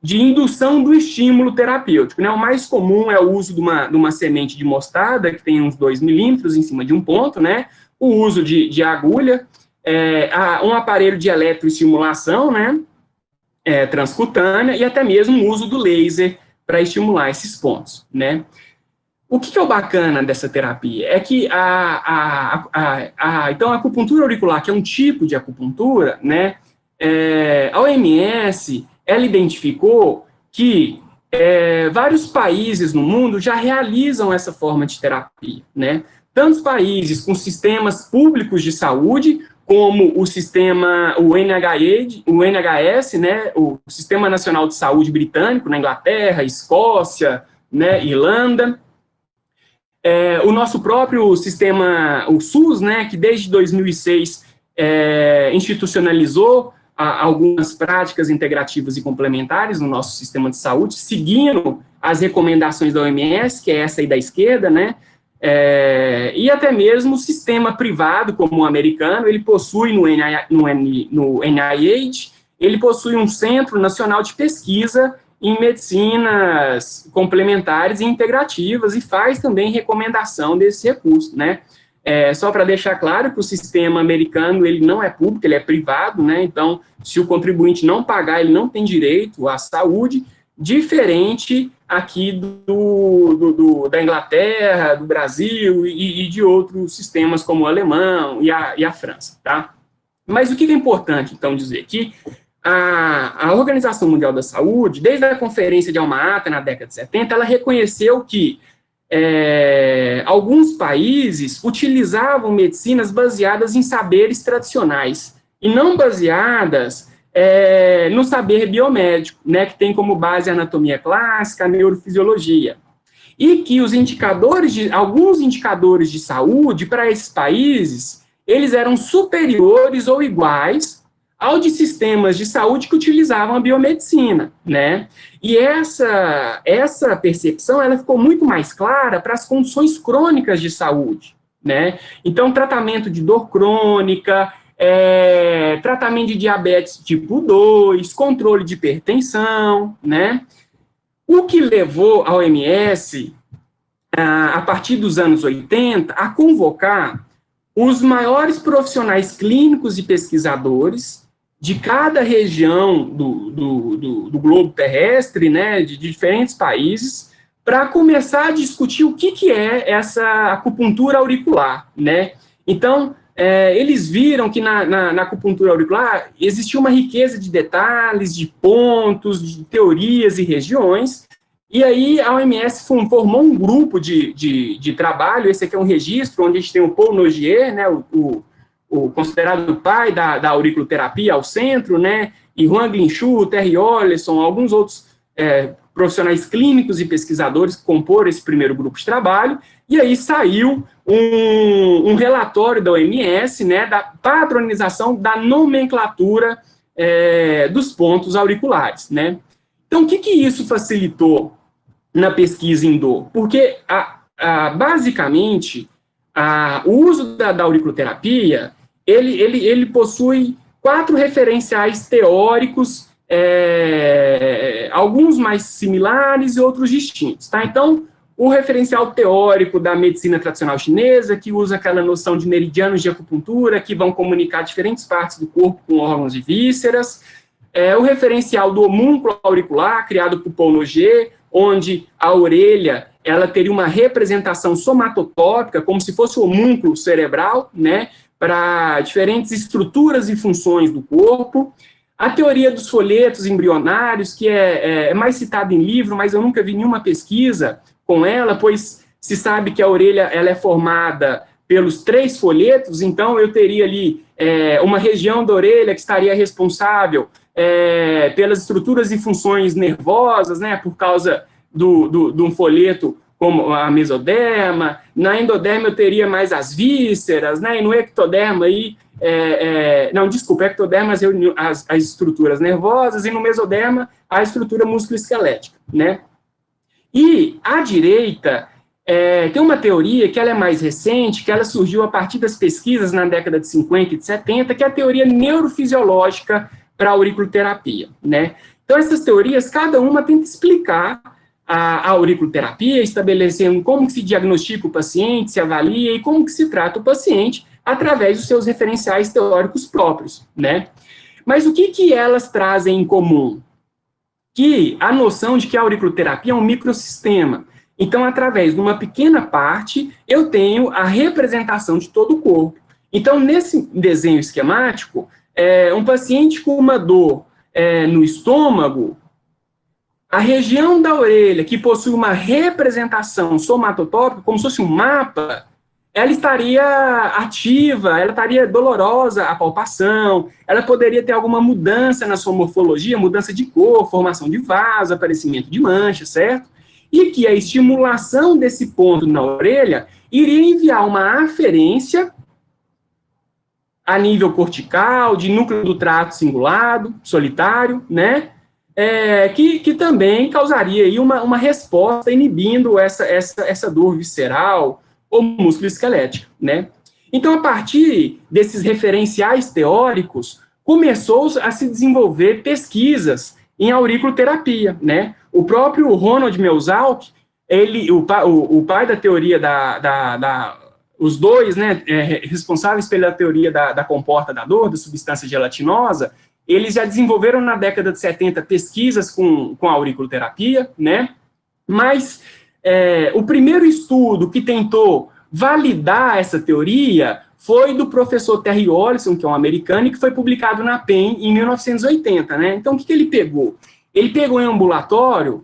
de indução do estímulo terapêutico, né? O mais comum é o uso de uma semente de mostarda, que tem uns 2 milímetros em cima de um ponto, né? O uso de agulha, um aparelho de eletroestimulação, né? Transcutânea, e até mesmo o uso do laser para estimular esses pontos, né? O que é o bacana dessa terapia? É que então, a acupuntura auricular, que é um tipo de acupuntura, né? A OMS, ela identificou que vários países no mundo já realizam essa forma de terapia, né? Tantos países com sistemas públicos de saúde, como o NHS, né, o Sistema Nacional de Saúde Britânico, na Inglaterra, Escócia, né, Irlanda, o nosso próprio sistema, o SUS, né, que desde 2006 institucionalizou algumas práticas integrativas e complementares no nosso sistema de saúde, seguindo as recomendações da OMS, que é essa aí da esquerda, né, e até mesmo o sistema privado, como o americano, ele possui no NIH, ele possui um Centro Nacional de Pesquisa em Medicinas Complementares e Integrativas, e faz também recomendação desse recurso, né? Só para deixar claro que o sistema americano, ele não é público, ele é privado, né? Então, se o contribuinte não pagar, ele não tem direito à saúde, diferente aqui da Inglaterra, do Brasil e de outros sistemas como o alemão e a França, tá? Mas o que é importante, então, dizer que a Organização Mundial da Saúde, desde a Conferência de Alma-Ata, na década de 70, ela reconheceu que alguns países utilizavam medicinas baseadas em saberes tradicionais, e não baseadas no saber biomédico, né, que tem como base a anatomia clássica, a neurofisiologia. E que alguns indicadores de saúde para esses países, eles eram superiores ou iguais ao de sistemas de saúde que utilizavam a biomedicina, né? E essa percepção, ela ficou muito mais clara para as condições crônicas de saúde, né? Então, tratamento de dor crônica, tratamento de diabetes tipo 2, controle de hipertensão, né? O que levou a OMS, a partir dos anos 80, a convocar os maiores profissionais clínicos e pesquisadores de cada região do globo terrestre, né, de diferentes países, para começar a discutir o que é essa acupuntura auricular, né? Então, eles viram que na acupuntura auricular existia uma riqueza de detalhes, de pontos, de teorias e regiões, e aí a OMS formou um grupo de trabalho. Esse aqui é um registro onde a gente tem o Paul Nogier, né, o considerado pai da auriculoterapia ao centro, né, e Juan Glinchu, Terry Oleson, alguns outros profissionais clínicos e pesquisadores que comporam esse primeiro grupo de trabalho, e aí saiu um relatório da OMS, né, da padronização da nomenclatura dos pontos auriculares, né. Então, o que isso facilitou na pesquisa em dor? Porque, basicamente, o uso da auriculoterapia, ele possui 4 referenciais teóricos, alguns mais similares e outros distintos, tá? Então, o referencial teórico da medicina tradicional chinesa, que usa aquela noção de meridianos de acupuntura, que vão comunicar diferentes partes do corpo com órgãos e vísceras. O referencial do homúnculo auricular, criado por Paul Nogier, onde a orelha ela teria uma representação somatotópica, como se fosse o homúnculo cerebral, né, para diferentes estruturas e funções do corpo. A teoria dos folhetos embrionários, que é mais citada em livro, mas eu nunca vi nenhuma pesquisa com ela, pois se sabe que a orelha ela é formada pelos 3 folhetos, então eu teria ali uma região da orelha que estaria responsável pelas estruturas e funções nervosas, né, por causa de um folheto como a mesoderma. Na endoderma eu teria mais as vísceras, né, e no ectoderma aí, ectoderma as estruturas nervosas, e no mesoderma a estrutura musculoesquelética, né. E à direita tem uma teoria que ela é mais recente, que ela surgiu a partir das pesquisas na década de 50 e de 70, que é a teoria neurofisiológica para a auriculoterapia, né? Então, essas teorias, cada uma tenta explicar a auriculoterapia, estabelecendo como que se diagnostica o paciente, se avalia e como que se trata o paciente através dos seus referenciais teóricos próprios, né? Mas o que elas trazem em comum? Que a noção de que a auriculoterapia é um microsistema. Então, através de uma pequena parte, eu tenho a representação de todo o corpo. Então, nesse desenho esquemático, um paciente com uma dor no estômago, a região da orelha que possui uma representação somatotópica, como se fosse um mapa, ela estaria ativa, ela estaria dolorosa a palpação, ela poderia ter alguma mudança na sua morfologia, mudança de cor, formação de vaso, aparecimento de mancha, certo? E que a estimulação desse ponto na orelha iria enviar uma aferência a nível cortical, de núcleo do trato cingulado, solitário, né? Que também causaria aí uma resposta inibindo essa dor visceral ou musculoesquelética, né? Então, a partir desses referenciais teóricos, começou a se desenvolver pesquisas em auriculoterapia, né? O próprio Ronald Melzack, o pai da teoria os dois, né, responsáveis pela teoria da comporta da dor, da substância gelatinosa, eles já desenvolveram na década de 70 pesquisas com a auriculoterapia, né? Mas o primeiro estudo que tentou validar essa teoria foi do professor Terry Oleson, que é um americano, e que foi publicado na PEN em 1980, né? Então, o que ele pegou? Ele pegou em ambulatório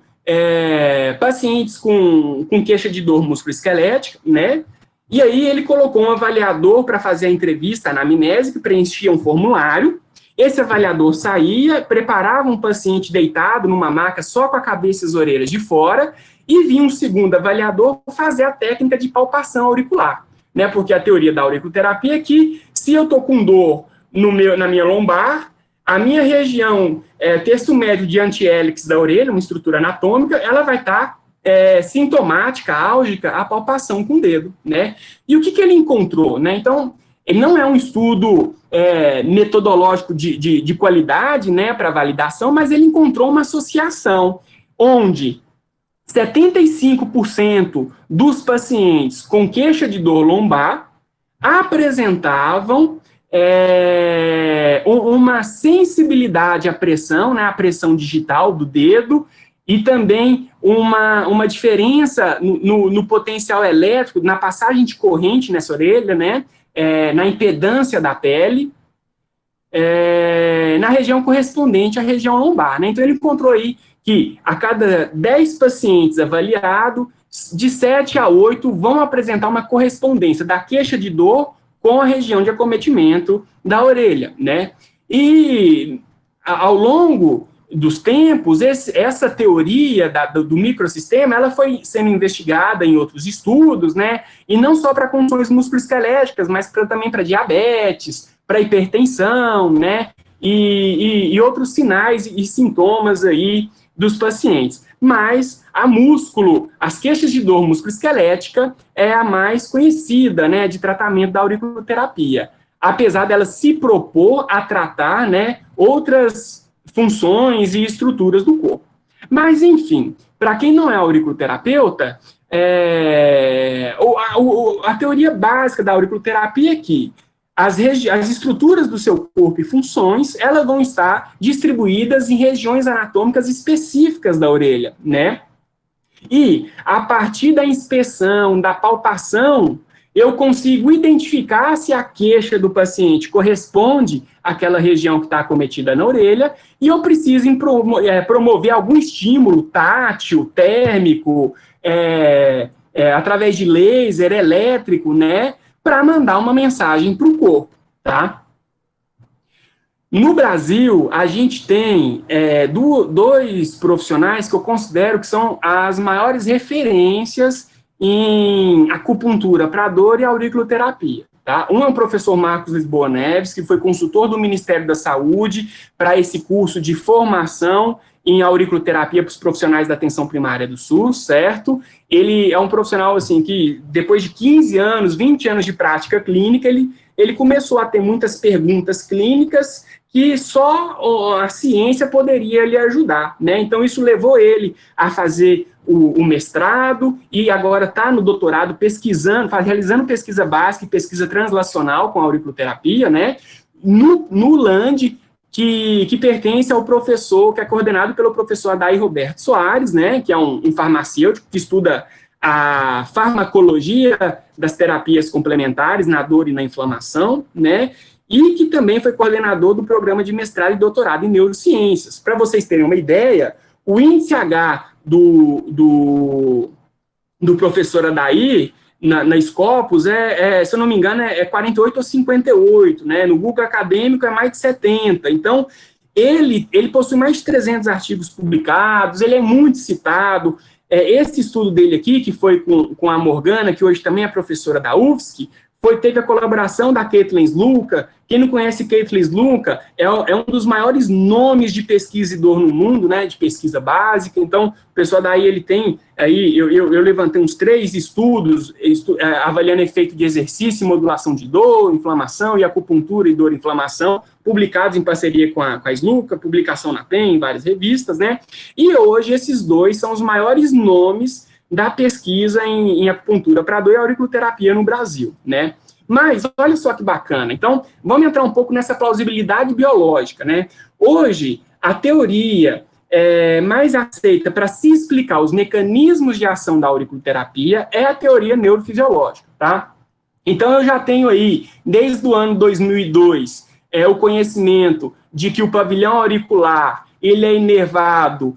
pacientes com queixa de dor musculoesquelética, né? E aí ele colocou um avaliador para fazer a entrevista, a anamnese, que preenchia um formulário. Esse avaliador saía, preparava um paciente deitado numa maca só com a cabeça e as orelhas de fora, e vinha um segundo avaliador fazer a técnica de palpação auricular, né? Porque a teoria da auriculoterapia é que se eu estou com dor na minha lombar, a minha região terço médio de anti-hélix da orelha, uma estrutura anatômica, ela vai estar sintomática, álgica, a palpação com o dedo, né? E o que ele encontrou, né? Então, ele não é um estudo metodológico de qualidade, né, para validação, mas ele encontrou uma associação onde 75% dos pacientes com queixa de dor lombar apresentavam uma sensibilidade à pressão, né, à pressão digital do dedo, e também uma diferença no potencial elétrico, na passagem de corrente nessa orelha, né, na impedância da pele, na região correspondente à região lombar, né. Então, ele encontrou aí que a cada 10 pacientes avaliados, de 7 a 8 vão apresentar uma correspondência da queixa de dor com a região de acometimento da orelha, né? E ao longo dos tempos, essa teoria do microsistema, ela foi sendo investigada em outros estudos, né? E não só para condições musculoesqueléticas, mas também para diabetes, para hipertensão, né? E outros sinais e sintomas aí dos pacientes. Mas as queixas de dor musculoesquelética é a mais conhecida, né, de tratamento da auriculoterapia, apesar dela se propor a tratar, né, outras funções e estruturas do corpo. Mas, enfim, para quem não é auriculoterapeuta, a teoria básica da auriculoterapia é que as estruturas do seu corpo e funções, elas vão estar distribuídas em regiões anatômicas específicas da orelha, né? E, a partir da inspeção, da palpação, eu consigo identificar se a queixa do paciente corresponde àquela região que está acometida na orelha, e eu preciso promover algum estímulo tátil, térmico, através de laser, elétrico, né? Para mandar uma mensagem para o corpo, tá? No Brasil, a gente tem dois profissionais que eu considero que são as maiores referências em acupuntura para dor e auriculoterapia, tá? Um é o professor Marcos Lisboa Neves, que foi consultor do Ministério da Saúde para esse curso de formação em auriculoterapia para os profissionais da atenção primária do SUS, certo? Ele é um profissional, assim, que depois de 15 anos, 20 anos de prática clínica, ele começou a ter muitas perguntas clínicas que só a ciência poderia lhe ajudar, né? Então, isso levou ele a fazer o mestrado e agora está no doutorado pesquisando, realizando pesquisa básica e pesquisa translacional com auriculoterapia, né? No LAND, que pertence ao professor, que é coordenado pelo professor Adair Roberto Soares, né, que é um farmacêutico que estuda a farmacologia das terapias complementares na dor e na inflamação, né, e que também foi coordenador do programa de mestrado e doutorado em neurociências. Para vocês terem uma ideia, o índice H do professor Adair na Scopus, se eu não me engano, 48 ou 58, né? No Google Acadêmico é mais de 70. Então, ele possui mais de 300 artigos publicados, ele é muito citado. Esse estudo dele aqui, que foi com a Morgana, que hoje também é professora da UFSC, teve a colaboração da Caitlin Sluka. Quem não conhece Caitlin Sluka é um dos maiores nomes de pesquisa e dor no mundo, né, de pesquisa básica. Então, o pessoal daí, ele tem, aí eu levantei uns 3 estudos, avaliando efeito de exercício e modulação de dor, inflamação, e acupuntura e dor e inflamação, publicados em parceria com a Sluka, publicação na PEN, em várias revistas, né, e hoje esses dois são os maiores nomes da pesquisa em acupuntura para dor e auriculoterapia no Brasil, né? Mas, olha só que bacana. Então, vamos entrar um pouco nessa plausibilidade biológica, né? Hoje, a teoria mais aceita para se explicar os mecanismos de ação da auriculoterapia é a teoria neurofisiológica, tá? Então, eu já tenho aí, desde o ano 2002, o conhecimento de que o pavilhão auricular, ele é inervado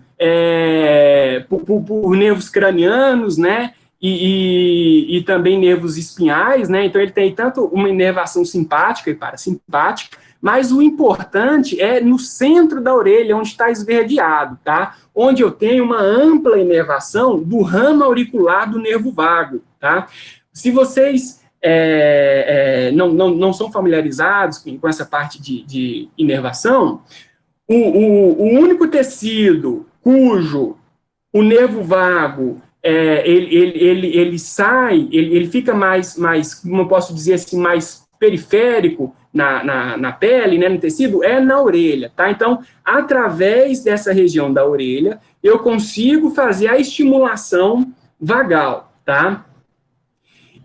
por nervos cranianos, né? e também nervos espinhais, né? Então ele tem tanto uma inervação simpática e parasimpática, mas o importante é no centro da orelha, onde está esverdeado, tá? Onde eu tenho uma ampla inervação do ramo auricular do nervo vago, tá? Se vocês não são familiarizados com essa parte de inervação, o único tecido cujo o nervo vago ele fica mais, como eu posso dizer assim, mais periférico na pele, né, no tecido, é na orelha, tá? Então, através dessa região da orelha, eu consigo fazer a estimulação vagal, tá?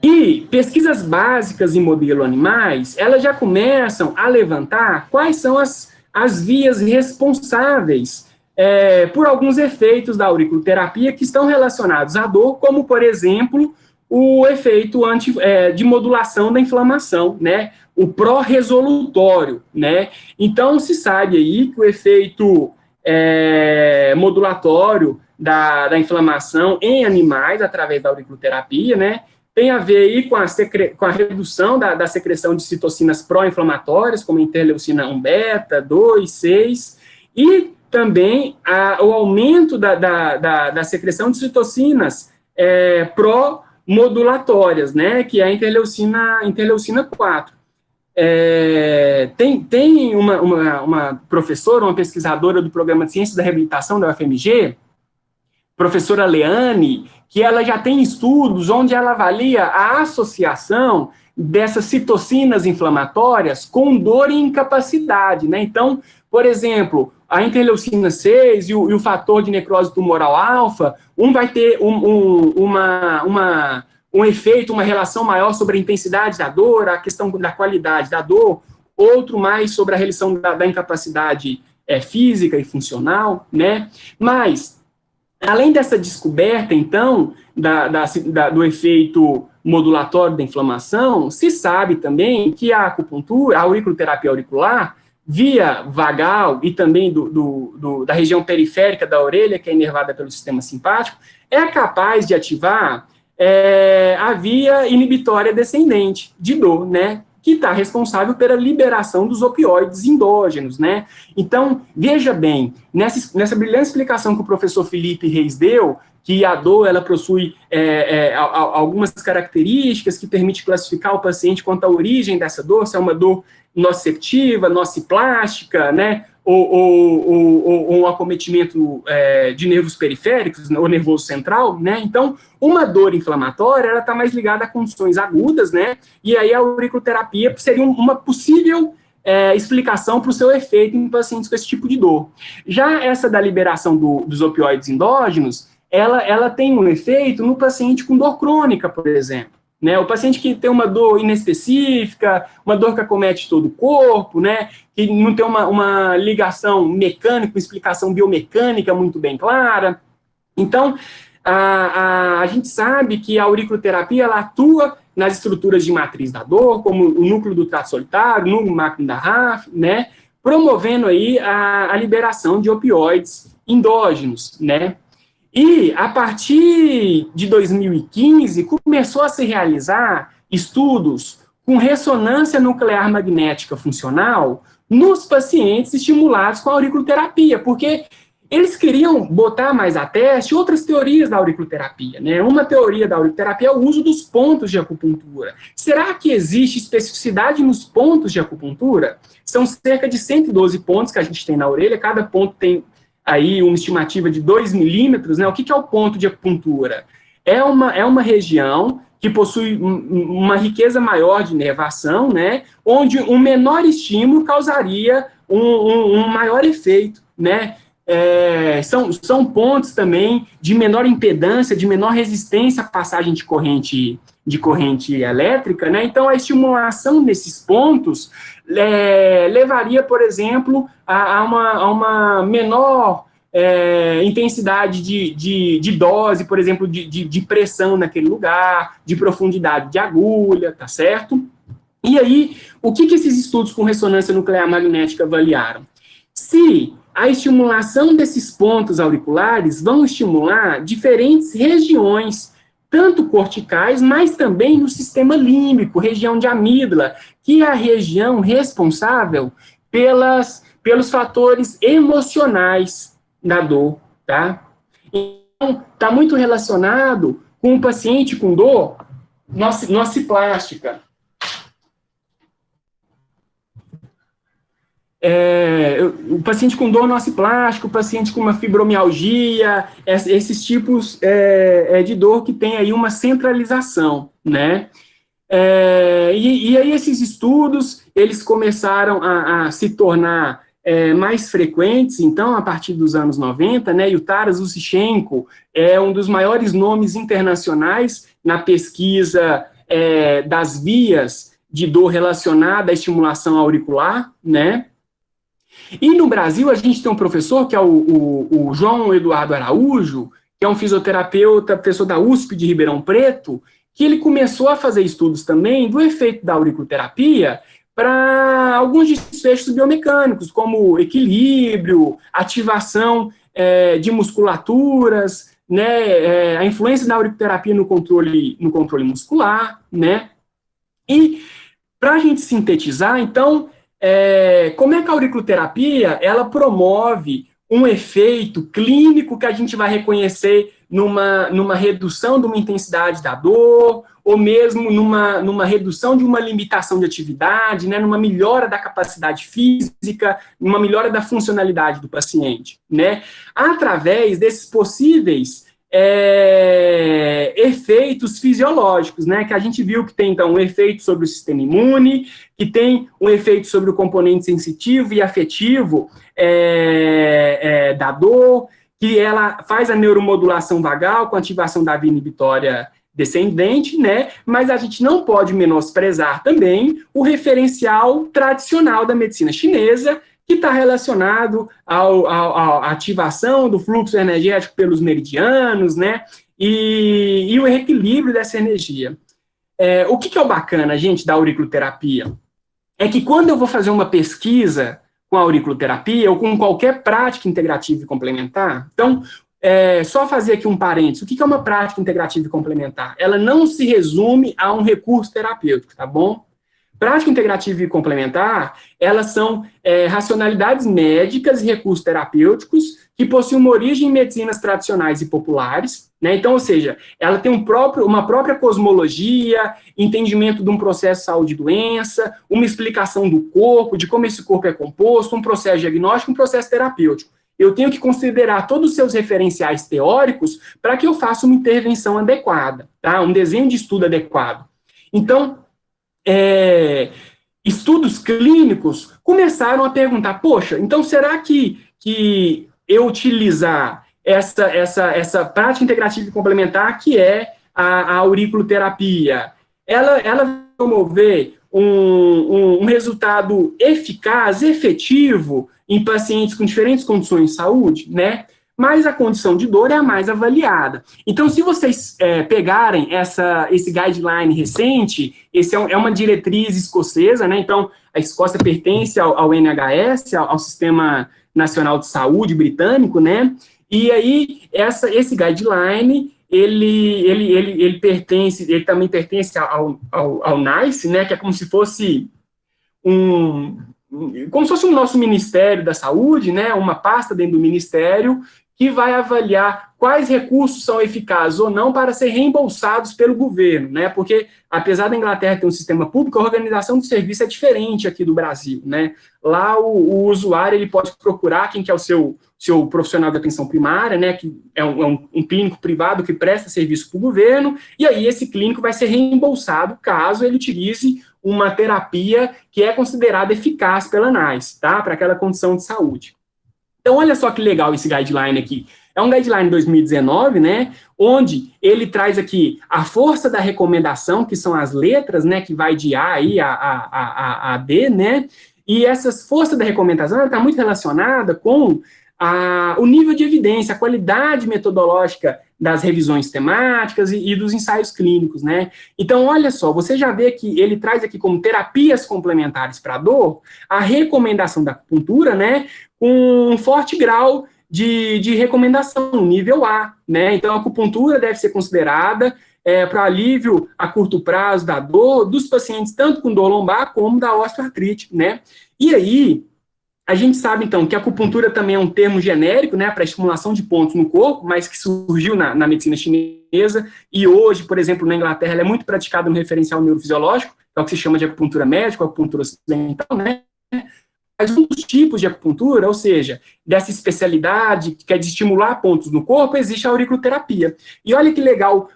E pesquisas básicas em modelo animais, elas já começam a levantar quais são as vias responsáveis por alguns efeitos da auriculoterapia que estão relacionados à dor, como, por exemplo, o efeito de modulação da inflamação, né? O pró-resolutório, né? Então, se sabe aí que o efeito modulatório da inflamação em animais, através da auriculoterapia, né? Tem a ver aí com a redução da secreção de citocinas pró-inflamatórias, como a interleucina 1-beta, 2, 6, e também o aumento da secreção de citocinas pró-modulatórias, né, que é a interleucina 4. Tem uma professora, uma pesquisadora do Programa de Ciências da Reabilitação da UFMG, professora Leane, que ela já tem estudos onde ela avalia a associação dessas citocinas inflamatórias com dor e incapacidade, né? Então, por exemplo, a interleucina 6 e o fator de necrose tumoral alfa, vai ter um efeito, uma relação maior sobre a intensidade da dor, a questão da qualidade da dor, outro mais sobre a relação da incapacidade física e funcional, né? Mas, além dessa descoberta, então, do efeito modulatório da inflamação, se sabe também que a acupuntura, a auriculoterapia auricular, via vagal e também da região periférica da orelha, que é inervada pelo sistema simpático, é capaz de ativar a via inibitória descendente de dor, né? Que está responsável pela liberação dos opioides endógenos, né? Então, veja bem, nessa brilhante explicação que o professor Felipe Reis deu, que a dor, ela possui algumas características que permite classificar o paciente quanto à origem dessa dor, se é uma dor nociceptiva, nociplástica, né? Ou um acometimento de nervos periféricos, ou nervoso central, né? Então, uma dor inflamatória, ela está mais ligada a condições agudas, né? E aí a auriculoterapia seria uma possível explicação para o seu efeito em pacientes com esse tipo de dor. Já essa da liberação dos opioides endógenos, ela tem um efeito no paciente com dor crônica, por exemplo. Né, o paciente que tem uma dor inespecífica, uma dor que acomete todo o corpo, né, que não tem uma ligação mecânica, uma explicação biomecânica muito bem clara. Então, a gente sabe que a auriculoterapia ela atua nas estruturas de matriz da dor, como o núcleo do trato solitário, o núcleo máquina da RAF, né, promovendo aí a liberação de opioides endógenos, né. E, a partir de 2015, começou a se realizar estudos com ressonância nuclear magnética funcional nos pacientes estimulados com a auriculoterapia, porque eles queriam botar mais a teste outras teorias da auriculoterapia, né? Uma teoria da auriculoterapia é o uso dos pontos de acupuntura. Será que existe especificidade nos pontos de acupuntura? São cerca de 112 pontos que a gente tem na orelha, cada ponto tem aí uma estimativa de 2 milímetros, né? O que é o ponto de acupuntura? É uma região que possui uma riqueza maior de inervação, né? Onde um menor estímulo causaria um maior efeito, né? São pontos também de menor impedância, de menor resistência à passagem de corrente elétrica, né? Então, a estimulação desses pontos levaria, por exemplo, a uma menor intensidade de dose, por exemplo, de pressão naquele lugar, de profundidade de agulha, tá certo? E aí, o que esses estudos com ressonância nuclear magnética avaliaram? Se a estimulação desses pontos auriculares vão estimular diferentes regiões, tanto corticais, mas também no sistema límbico, região de amígdala, que é a região responsável pelos fatores emocionais da dor, tá? Então, está muito relacionado com um paciente com dor nociplástica. O paciente com dor nociplástica, o paciente com uma fibromialgia, esses tipos de dor que tem aí uma centralização, né? E aí esses estudos, eles começaram a se tornar mais frequentes, então, a partir dos anos 90, né, e o Taras Ussichenko é um dos maiores nomes internacionais na pesquisa das vias de dor relacionada à estimulação auricular, né? E no Brasil, a gente tem um professor, que é o João Eduardo Araújo, que é um fisioterapeuta, professor da USP de Ribeirão Preto, que ele começou a fazer estudos também do efeito da auriculoterapia para alguns desfechos biomecânicos, como equilíbrio, ativação de musculaturas, né, a influência da auriculoterapia no controle muscular, né? E, para a gente sintetizar, então, como é que a auriculoterapia, ela promove um efeito clínico que a gente vai reconhecer numa redução de uma intensidade da dor, ou mesmo numa redução de uma limitação de atividade, né, numa melhora da capacidade física, numa melhora da funcionalidade do paciente, né, através desses possíveis efeitos fisiológicos, né, que a gente viu que tem, então, um efeito sobre o sistema imune, que tem um efeito sobre o componente sensitivo e afetivo da dor, que ela faz a neuromodulação vagal com ativação da via inibitória descendente, né, mas a gente não pode menosprezar também o referencial tradicional da medicina chinesa, que está relacionado à ativação do fluxo energético pelos meridianos, né, e o reequilíbrio dessa energia. O que é o bacana, gente, da auriculoterapia? É que quando eu vou fazer uma pesquisa com a auriculoterapia, ou com qualquer prática integrativa e complementar, então, só fazer aqui um parênteses, o que é uma prática integrativa e complementar? Ela não se resume a um recurso terapêutico, tá bom? Prática integrativa e complementar, elas são racionalidades médicas e recursos terapêuticos que possuem uma origem em medicinas tradicionais e populares, né? Então, ou seja, ela tem uma própria cosmologia, entendimento de um processo de saúde e doença, uma explicação do corpo, de como esse corpo é composto, um processo diagnóstico, um processo terapêutico. Eu tenho que considerar todos os seus referenciais teóricos para que eu faça uma intervenção adequada, tá? Um desenho de estudo adequado. Então, estudos clínicos começaram a perguntar, poxa, então será que eu utilizar essa prática integrativa e complementar, que é a auriculoterapia, ela vai promover um resultado eficaz, efetivo, em pacientes com diferentes condições de saúde, né? Mas a condição de dor é a mais avaliada. Então, se vocês pegarem esse guideline recente, esse é uma diretriz escocesa, né? Então, a Escócia pertence ao NHS, ao Sistema Nacional de Saúde britânico, né? E aí, esse guideline, ele também pertence ao NICE, né? Que é como se fosse um nosso Ministério da Saúde, né? Uma pasta dentro do Ministério, que vai avaliar quais recursos são eficazes ou não para ser reembolsados pelo governo, né? Porque, apesar da Inglaterra ter um sistema público, a organização do serviço é diferente aqui do Brasil, né? Lá, o usuário, ele pode procurar quem que é o seu profissional de atenção primária, né? Que é um clínico privado que presta serviço para o governo, e aí esse clínico vai ser reembolsado caso ele utilize uma terapia que é considerada eficaz pela ANAIS, tá? Para aquela condição de saúde. Então, olha só que legal esse guideline aqui. É um guideline de 2019, né, onde ele traz aqui a força da recomendação, que são as letras, né, que vai de A aí a D, né, e essas forças da recomendação está muito relacionada com o nível de evidência, a qualidade metodológica das revisões temáticas e dos ensaios clínicos, né. Então, olha só, você já vê que ele traz aqui como terapias complementares para a dor, a recomendação da acupuntura, né, com um forte grau de recomendação, nível A, né? Então, a acupuntura deve ser considerada para alívio a curto prazo da dor dos pacientes, tanto com dor lombar como da osteoartrite, né? E aí, a gente sabe, então, que a acupuntura também é um termo genérico, né, para estimulação de pontos no corpo, mas que surgiu na medicina chinesa, e hoje, por exemplo, na Inglaterra, ela é muito praticada no referencial neurofisiológico, que é o que se chama de acupuntura médica, acupuntura ocidental, né? Mas um dos tipos de acupuntura, ou seja, dessa especialidade que é de estimular pontos no corpo, existe a auriculoterapia. E olha que legal,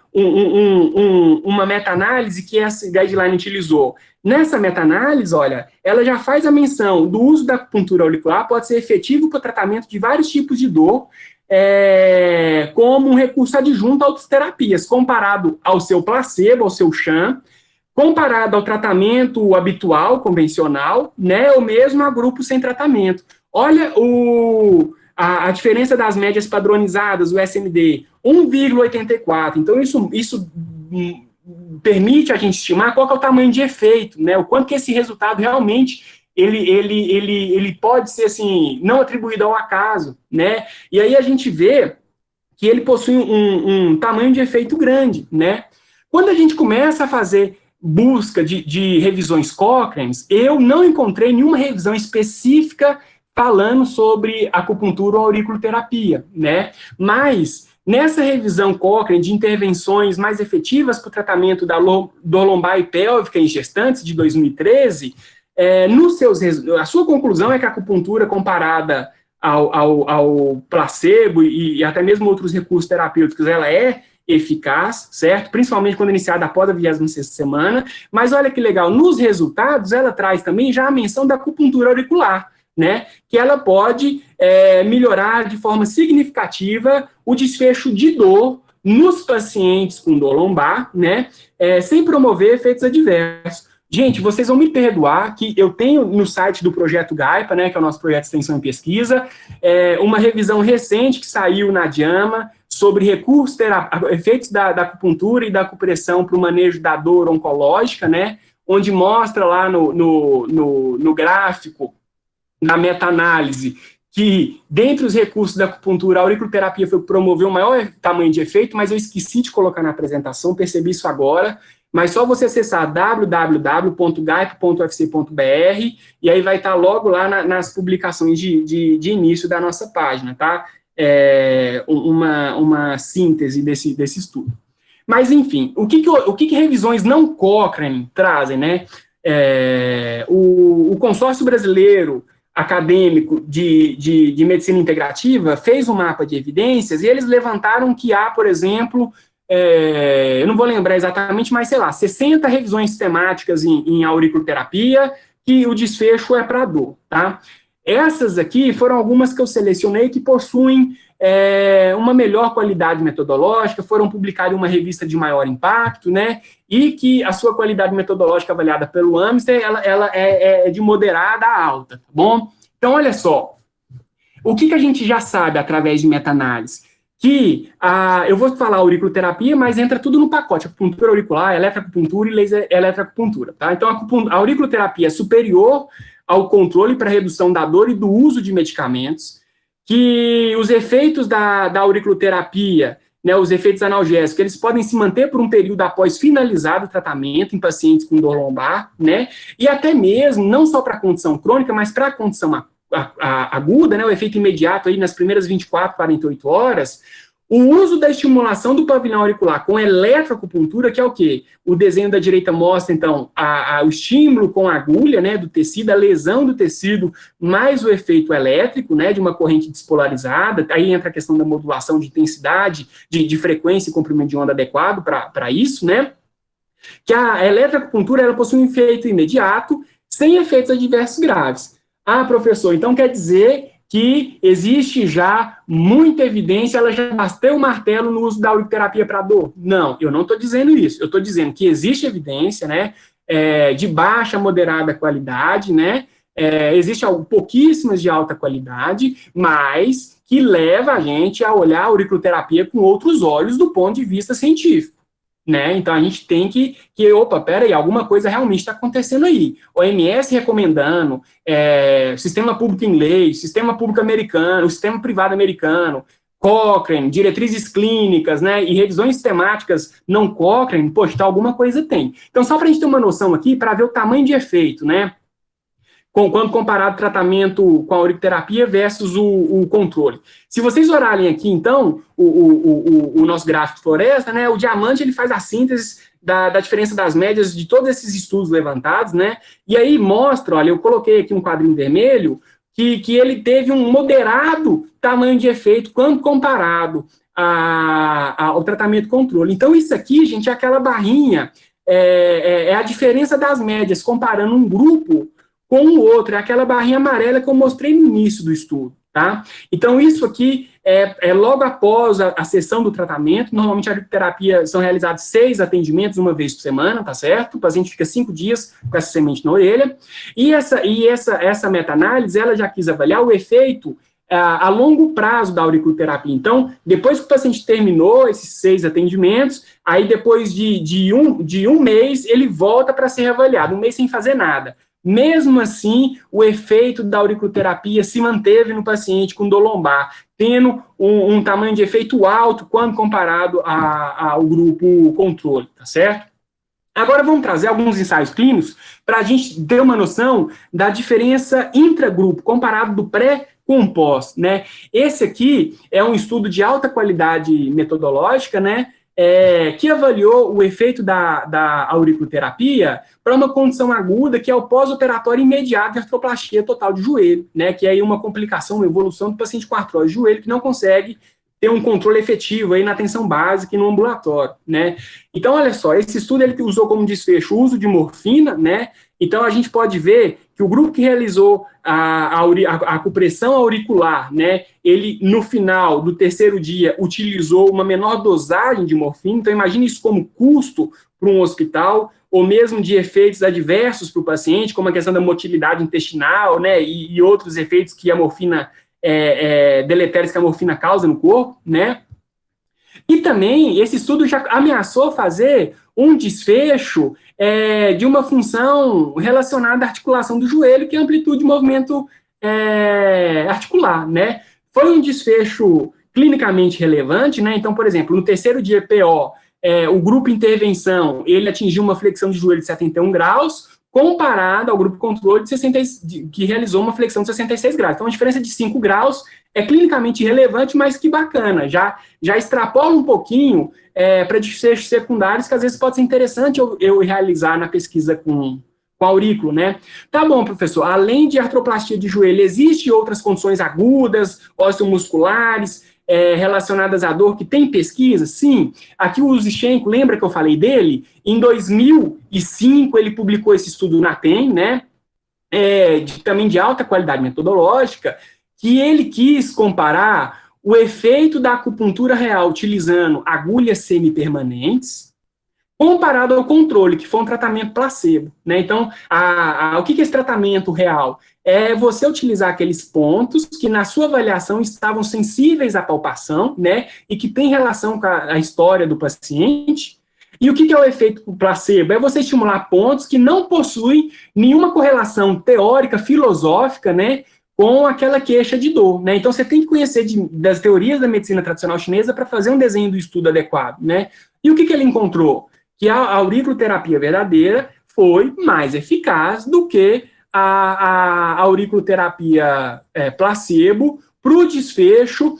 uma meta-análise que essa guideline utilizou. Nessa meta-análise, olha, ela já faz a menção do uso da acupuntura auricular, pode ser efetivo para o tratamento de vários tipos de dor, como um recurso adjunto a outras terapias, comparado ao seu placebo, ao seu sham, comparado ao tratamento habitual, convencional, né, ou mesmo a grupos sem tratamento. Olha a diferença das médias padronizadas, o SMD, 1,84. Então, isso permite a gente estimar qual que é o tamanho de efeito, né, o quanto que esse resultado realmente ele pode ser, assim, não atribuído ao acaso, né, e aí a gente vê que ele possui um tamanho de efeito grande, né. Quando a gente começa a fazer busca de revisões Cochrane, eu não encontrei nenhuma revisão específica falando sobre acupuntura ou auriculoterapia, né? Mas, nessa revisão Cochrane de intervenções mais efetivas para o tratamento da dor lombar e pélvica em gestantes, de 2013, a sua conclusão é que a acupuntura comparada ao placebo e até mesmo outros recursos terapêuticos, ela é eficaz, certo? Principalmente quando iniciada após a 26ª semana, mas olha que legal, nos resultados ela traz também já a menção da acupuntura auricular, né? Que ela pode melhorar de forma significativa o desfecho de dor nos pacientes com dor lombar, né? Sem promover efeitos adversos. Gente, vocês vão me perdoar que eu tenho no site do Projeto GAIPA, né, que é o nosso projeto de extensão e pesquisa, uma revisão recente que saiu na JAMA sobre recursos efeitos da acupuntura e da acupressão para o manejo da dor oncológica, né, onde mostra lá no gráfico, na meta-análise, que dentre os recursos da acupuntura, a auriculoterapia foi promover o maior tamanho de efeito, mas eu esqueci de colocar na apresentação, percebi isso agora. Mas só você acessar www.gaipa.ufc.br e aí vai estar logo lá nas publicações de início da nossa página, tá? Uma síntese desse estudo. Mas, enfim, o que revisões não Cochrane trazem, né? O consórcio brasileiro acadêmico de medicina integrativa fez um mapa de evidências e eles levantaram que há, por exemplo, eu não vou lembrar exatamente, mas sei lá, 60 revisões sistemáticas em auriculoterapia, que o desfecho é para dor, tá? Essas aqui foram algumas que eu selecionei que possuem uma melhor qualidade metodológica, foram publicadas em uma revista de maior impacto, né? E que a sua qualidade metodológica avaliada pelo AMSTER, ela é de moderada a alta, tá bom? Então, olha só, o que a gente já sabe através de meta-análise? Que eu vou falar auriculoterapia, mas entra tudo no pacote, acupuntura auricular, eletroacupuntura e laser eletroacupuntura, tá? Então, a auriculoterapia é superior ao controle para redução da dor e do uso de medicamentos, que os efeitos da auriculoterapia, né, os efeitos analgésicos, eles podem se manter por um período após finalizado o tratamento em pacientes com dor lombar, né, e até mesmo, não só para a condição crônica, mas para a condição aguda, né, o efeito imediato aí nas primeiras 24, 48 horas, o uso da estimulação do pavilhão auricular com eletroacupuntura, que é o quê? O desenho da direita mostra, então, o estímulo com a agulha, né, do tecido, a lesão do tecido, mais o efeito elétrico, né, de uma corrente despolarizada, aí entra a questão da modulação de intensidade, de frequência e comprimento de onda adequado para isso, né, que a eletroacupuntura, ela possui um efeito imediato, sem efeitos adversos graves. Ah, professor, então quer dizer que existe já muita evidência, ela já bateu o martelo no uso da auriculoterapia para dor? Não, eu não estou dizendo isso. Eu estou dizendo que existe evidência, né, de baixa, moderada qualidade, né, existe pouquíssimas de alta qualidade, mas que leva a gente a olhar a auriculoterapia com outros olhos do ponto de vista científico. Né? Então, a gente tem que opa, peraí, alguma coisa realmente está acontecendo aí. OMS recomendando, sistema público inglês, sistema público americano, sistema privado americano, Cochrane, diretrizes clínicas, né, e revisões temáticas não Cochrane, poxa, então alguma coisa tem. Então, só para a gente ter uma noção aqui, para ver o tamanho de efeito, né, quando comparado o tratamento com a auriculoterapia versus o controle. Se vocês olharem aqui, então, o nosso gráfico de floresta, né, o diamante, ele faz a síntese da diferença das médias de todos esses estudos levantados, né, e aí mostra, olha, eu coloquei aqui um quadrinho vermelho, que ele teve um moderado tamanho de efeito quando comparado ao tratamento controle. Então, isso aqui, gente, é aquela barrinha, é a diferença das médias, comparando um grupo com o outro, é aquela barrinha amarela que eu mostrei no início do estudo, tá? Então, isso aqui é logo após a sessão do tratamento. Normalmente, a auriculoterapia são realizados 6 atendimentos uma vez por semana, tá certo? O paciente fica 5 dias com essa semente na orelha. E essa meta-análise, ela já quis avaliar o efeito a longo prazo da auriculoterapia. Então, depois que o paciente terminou esses 6 atendimentos, aí depois de um mês, ele volta para ser reavaliado, um mês sem fazer nada. Mesmo assim, o efeito da auriculoterapia se manteve no paciente com dor lombar, tendo um tamanho de efeito alto quando comparado ao grupo controle, tá certo? Agora vamos trazer alguns ensaios clínicos para a gente ter uma noção da diferença intragrupo, comparado do pré com o pós, né? Esse aqui é um estudo de alta qualidade metodológica, né? Que avaliou o efeito da auriculoterapia para uma condição aguda, que é o pós-operatório imediato de artroplastia total de joelho, né, que é aí uma complicação, uma evolução do paciente com artrose de joelho que não consegue ter um controle efetivo aí na atenção básica e no ambulatório, né. Então, olha só, esse estudo ele usou como desfecho o uso de morfina, né, então a gente pode ver que o grupo que realizou a acupressão auricular, né, ele, no final do 3º dia, utilizou uma menor dosagem de morfina. Então, imagine isso como custo para um hospital, ou mesmo de efeitos adversos para o paciente, como a questão da motilidade intestinal, né, e outros efeitos que a morfina, deletérios que a morfina causa no corpo, né. E também, esse estudo já ameaçou fazer um desfecho de uma função relacionada à articulação do joelho, que é a amplitude de movimento articular, né? Foi um desfecho clinicamente relevante, né? Então, por exemplo, no 3º dia PO, o grupo intervenção, ele atingiu uma flexão de joelho de 71 graus, comparado ao grupo controle que realizou uma flexão de 66 graus. Então, a diferença de 5 graus é clinicamente relevante, mas que bacana, já extrapola um pouquinho para desfechos secundários, que às vezes pode ser interessante eu realizar na pesquisa com aurículo, né? Tá bom, professor, além de artroplastia de joelho, existem outras condições agudas, osteomusculares, relacionadas à dor, que tem pesquisa? Sim. Aqui o Zichenko, lembra que eu falei dele? Em 2005, ele publicou esse estudo na PEN, né? Também de alta qualidade metodológica, que ele quis comparar o efeito da acupuntura real utilizando agulhas semipermanentes, comparado ao controle, que foi um tratamento placebo, né? Então, o que é esse tratamento real? É você utilizar aqueles pontos que, na sua avaliação, estavam sensíveis à palpação, né? E que tem relação com a história do paciente. E o que é o efeito placebo? É você estimular pontos que não possuem nenhuma correlação teórica, filosófica, né? Com aquela queixa de dor, né? Então, você tem que conhecer das teorias da medicina tradicional chinesa para fazer um desenho do estudo adequado, né? E o que ele encontrou? Que a auriculoterapia verdadeira foi mais eficaz do que a auriculoterapia placebo para o desfecho,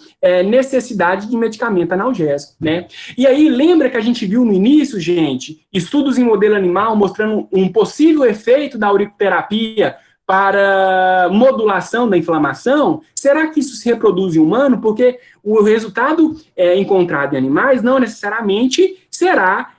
necessidade de medicamento analgésico, né? E aí, lembra que a gente viu no início, gente, estudos em modelo animal mostrando um possível efeito da auriculoterapia para modulação da inflamação? Será que isso se reproduz em humano? Porque o resultado encontrado em animais não necessariamente será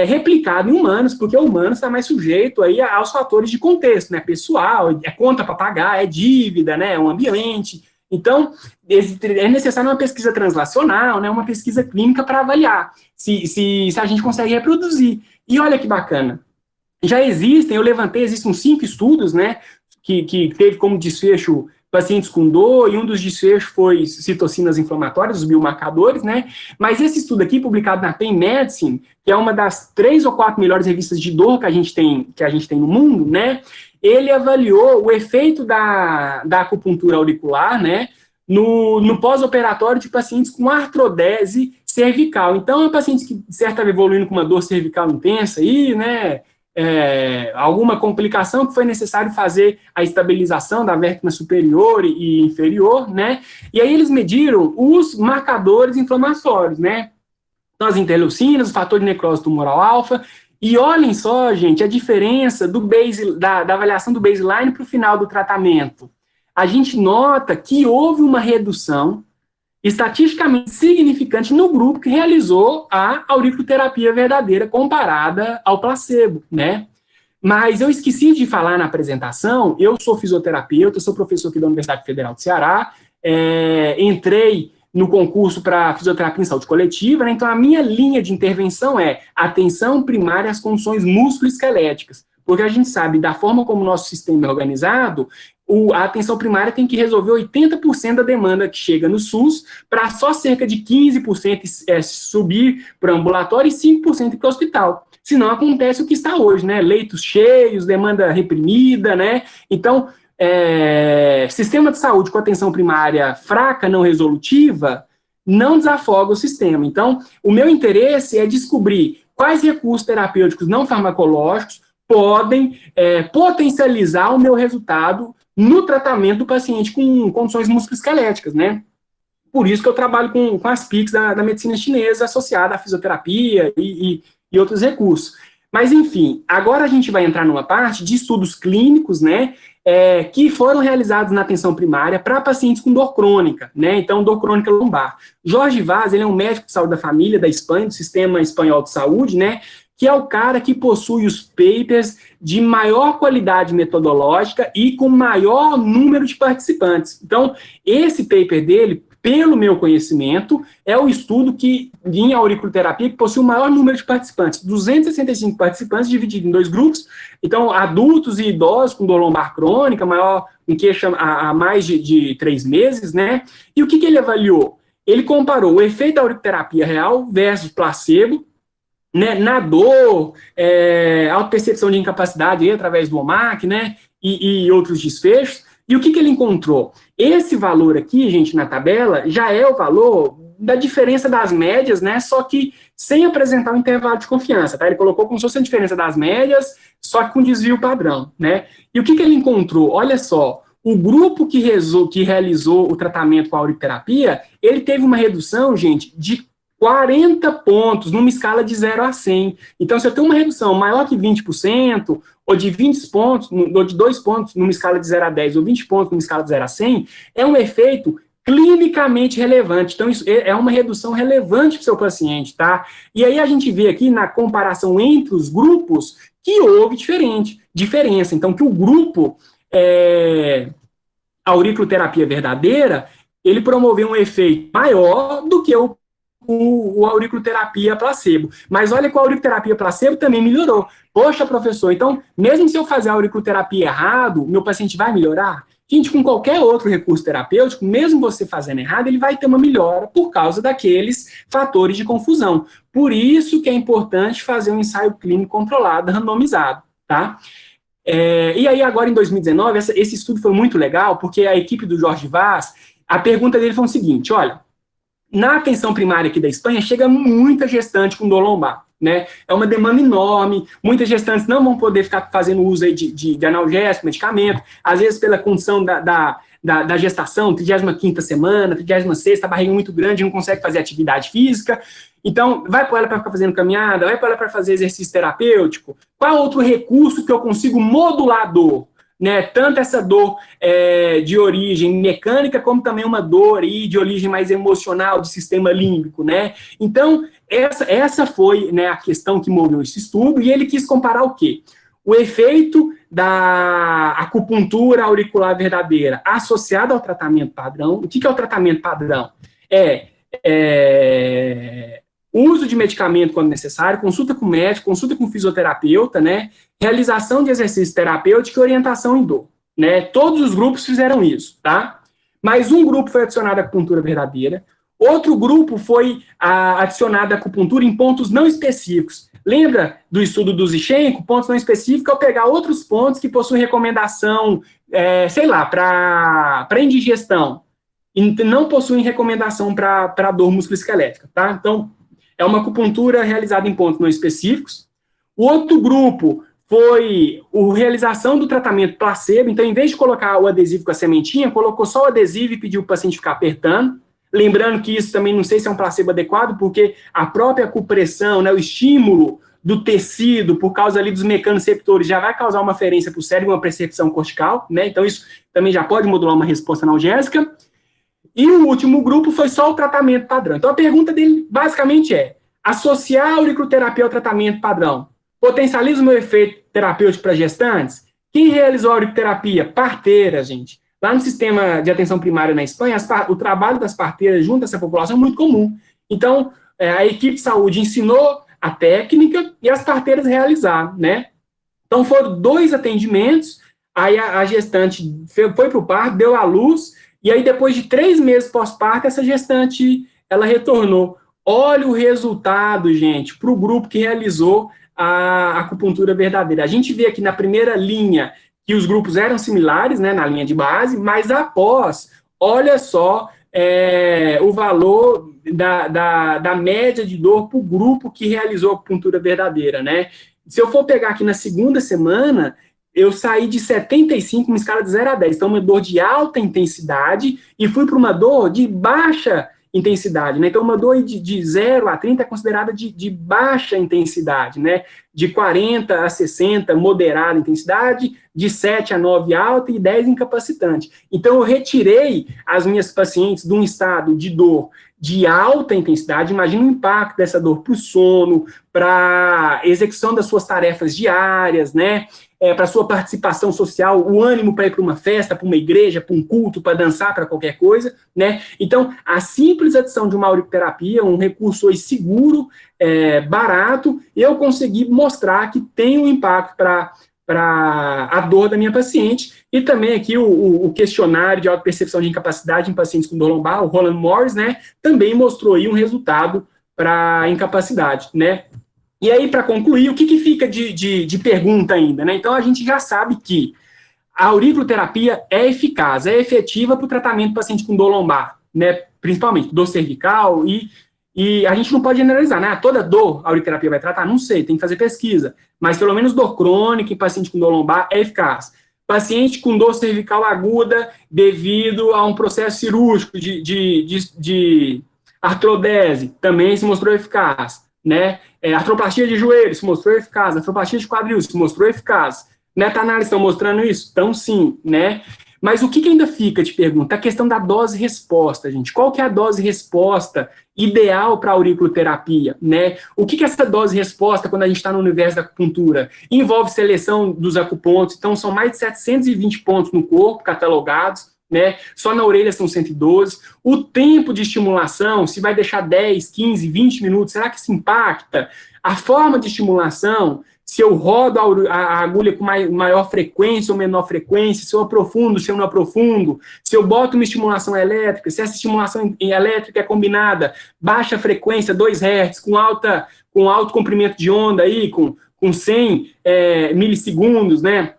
replicado em humanos, porque o humano está mais sujeito aí aos fatores de contexto, né? Pessoal, conta para pagar, dívida, né? Um ambiente. Então, é necessário uma pesquisa translacional, né? Uma pesquisa clínica para avaliar se a gente consegue reproduzir. E olha que bacana. Já existem, existem 5 estudos, né? Que teve como desfecho pacientes com dor, e um dos desfechos foi citocinas inflamatórias, os biomarcadores, né? Mas esse estudo aqui, publicado na Pain Medicine, que é uma das 3 ou 4 melhores revistas de dor que a gente tem no mundo, né? Ele avaliou o efeito da acupuntura auricular, né? no pós-operatório de pacientes com artrodese cervical. Então, pacientes que, de certa vez, evoluindo com uma dor cervical intensa aí, né, alguma complicação que foi necessário fazer a estabilização da vértebra superior e inferior, né, e aí eles mediram os marcadores inflamatórios, né, então, as interleucinas, o fator de necrose tumoral alfa, e olhem só, gente, a diferença da avaliação do baseline para o final do tratamento. A gente nota que houve uma redução estatisticamente significante no grupo que realizou a auriculoterapia verdadeira comparada ao placebo, né? Mas eu esqueci de falar na apresentação, eu sou fisioterapeuta, sou professor aqui da Universidade Federal do Ceará, entrei no concurso para fisioterapia em saúde coletiva, né? Então a minha linha de intervenção é atenção primária às condições musculoesqueléticas, porque a gente sabe, da forma como o nosso sistema é organizado, a atenção primária tem que resolver 80% da demanda que chega no SUS, para só cerca de 15% subir para o ambulatório e 5% ir para o hospital. Senão acontece o que está hoje, né? Leitos cheios, demanda reprimida, né? Então, sistema de saúde com atenção primária fraca, não resolutiva, não desafoga o sistema. Então, o meu interesse é descobrir quais recursos terapêuticos não farmacológicos podem potencializar o meu resultado no tratamento do paciente com condições musculoesqueléticas, né? Por isso que eu trabalho com as PICs da medicina chinesa associada à fisioterapia e outros recursos. Mas, enfim, agora a gente vai entrar numa parte de estudos clínicos, né, que foram realizados na atenção primária para pacientes com dor crônica, né, então dor crônica lombar. Jorge Vaz, ele é um médico de saúde da família da Espanha, do Sistema Espanhol de Saúde, né, que é o cara que possui os papers de maior qualidade metodológica e com maior número de participantes. Então, esse paper dele, pelo meu conhecimento, é o estudo em auriculoterapia que possui o maior número de participantes, 265 participantes divididos em 2 grupos, então adultos e idosos com dor lombar crônica, maior em queixa há mais de 3 meses, né? E o que ele avaliou? Ele comparou o efeito da auriculoterapia real versus placebo, né, na dor, autopercepção de incapacidade aí, através do OMAC, né, e outros desfechos. E o que ele encontrou? Esse valor aqui, gente, na tabela, já é o valor da diferença das médias, né, só que sem apresentar um intervalo de confiança, tá? Ele colocou como se fosse a diferença das médias, só que com desvio padrão, né? E o que ele encontrou? Olha só, o grupo que realizou o tratamento com a auriculoterapia, ele teve uma redução, gente, de 40 pontos numa escala de 0 a 100. Então, se eu tenho uma redução maior que 20%, ou de 20 pontos, ou de 2 pontos numa escala de 0 a 10, ou 20 pontos numa escala de 0 a 100, é um efeito clinicamente relevante. Então, isso é uma redução relevante para o seu paciente, tá? E aí a gente vê aqui na comparação entre os grupos que houve diferença. Então, que o grupo auriculoterapia verdadeira, ele promoveu um efeito maior do que o auriculoterapia placebo. Mas olha que a auriculoterapia placebo também melhorou. Poxa, professor, então, mesmo se eu fazer a auriculoterapia errado, meu paciente vai melhorar? Gente, com qualquer outro recurso terapêutico, mesmo você fazendo errado, ele vai ter uma melhora por causa daqueles fatores de confusão. Por isso que é importante fazer um ensaio clínico controlado, randomizado, tá? E aí, agora em 2019, esse estudo foi muito legal, porque a equipe do Jorge Vaz, a pergunta dele foi o seguinte, olha, na atenção primária aqui da Espanha, chega muita gestante com dor lombar, né? É uma demanda enorme, muitas gestantes não vão poder ficar fazendo uso aí de analgésico, medicamento, às vezes pela condição da gestação, 35ª semana, 36ª, a barriga muito grande, não consegue fazer atividade física, então vai para ela para ficar fazendo caminhada, vai para ela para fazer exercício terapêutico, qual outro recurso que eu consigo modular a dor? Né, tanto essa dor de origem mecânica, como também uma dor aí de origem mais emocional, do sistema límbico, né? Então, essa foi, né, a questão que moveu esse estudo, e ele quis comparar o quê? O efeito da acupuntura auricular verdadeira associado ao tratamento padrão. O que é o tratamento padrão? Uso de medicamento quando necessário, consulta com médico, consulta com fisioterapeuta, né? Realização de exercício terapêutico e orientação em dor, né? Todos os grupos fizeram isso, tá? Mas um grupo foi adicionado à acupuntura verdadeira, outro grupo foi adicionado à acupuntura em pontos não específicos. Lembra do estudo do Zichenko? Pontos não específicos, ao pegar outros pontos que possuem recomendação, sei lá, para indigestão, e não possuem recomendação para dor musculoesquelética, tá? Então, é uma acupuntura realizada em pontos não específicos. O outro grupo foi a realização do tratamento placebo. Então, em vez de colocar o adesivo com a sementinha, colocou só o adesivo e pediu para o paciente ficar apertando. Lembrando que isso também não sei se é um placebo adequado, porque a própria acupressão, né, o estímulo do tecido, por causa ali dos mecanoreceptores, já vai causar uma aferência para o cérebro, uma percepção cortical, né? Então, isso também já pode modular uma resposta analgésica. E o último grupo foi só o tratamento padrão. Então, a pergunta dele, basicamente, é: associar a auriculoterapia ao tratamento padrão potencializa o meu efeito terapêutico para gestantes? Quem realizou a auriculoterapia? Parteira, gente. Lá no sistema de atenção primária na Espanha, o trabalho das parteiras junto a essa população é muito comum. Então, a equipe de saúde ensinou a técnica e as parteiras realizaram, né? Então, foram 2 atendimentos, aí a gestante foi para o parto, deu à luz, e aí depois de 3 meses pós-parto, essa gestante, ela retornou. Olha o resultado, gente, para o grupo que realizou a acupuntura verdadeira. A gente vê aqui na primeira linha que os grupos eram similares, né, na linha de base, mas após, olha só o valor da média de dor para o grupo que realizou a acupuntura verdadeira, né? Se eu for pegar aqui na segunda semana, eu saí de 75, uma escala de 0 a 10, então uma dor de alta intensidade, e fui para uma dor de baixa intensidade, né? Então, uma dor de 0 a 30 é considerada de baixa intensidade, né? De 40 a 60, moderada intensidade, de 7 a 9, alta, e 10, incapacitante. Então, eu retirei as minhas pacientes de um estado de dor de alta intensidade. Imagina o impacto dessa dor para o sono, para a execução das suas tarefas diárias, né? Para sua participação social, o ânimo para ir para uma festa, para uma igreja, para um culto, para dançar, para qualquer coisa, né? Então, a simples adição de uma auriculoterapia, um recurso hoje seguro, barato, eu consegui mostrar que tem um impacto para a dor da minha paciente. E também aqui o questionário de autopercepção de incapacidade em pacientes com dor lombar, o Roland Morris, né? Também mostrou aí um resultado para incapacidade, né? E aí, para concluir, o que fica de pergunta ainda, né? Então, a gente já sabe que a auriculoterapia é eficaz, é efetiva para o tratamento do paciente com dor lombar, né? Principalmente dor cervical, e a gente não pode generalizar, né? Toda dor a auriculoterapia vai tratar? Não sei, tem que fazer pesquisa. Mas, pelo menos, dor crônica em paciente com dor lombar é eficaz. Paciente com dor cervical aguda devido a um processo cirúrgico de artrodese também se mostrou eficaz, né? Artroplastia de joelho se mostrou eficaz, artroplastia de quadril se mostrou eficaz. Meta-análise estão mostrando isso? Então, sim, né? Mas o que ainda fica, te pergunto? A questão da dose-resposta, gente. Qual que é a dose-resposta ideal para a auriculoterapia, né? O que essa dose-resposta, quando a gente está no universo da acupuntura? Envolve seleção dos acupontos, então são mais de 720 pontos no corpo catalogados, né? Só na orelha são 112. O tempo de estimulação, se vai deixar 10, 15, 20 minutos, será que isso impacta? A forma de estimulação, se eu rodo a agulha com maior frequência ou menor frequência, se eu aprofundo, se eu não aprofundo, se eu boto uma estimulação elétrica, se essa estimulação elétrica é combinada, baixa frequência, 2 Hz, com alto comprimento de onda aí, com 100 milissegundos, né?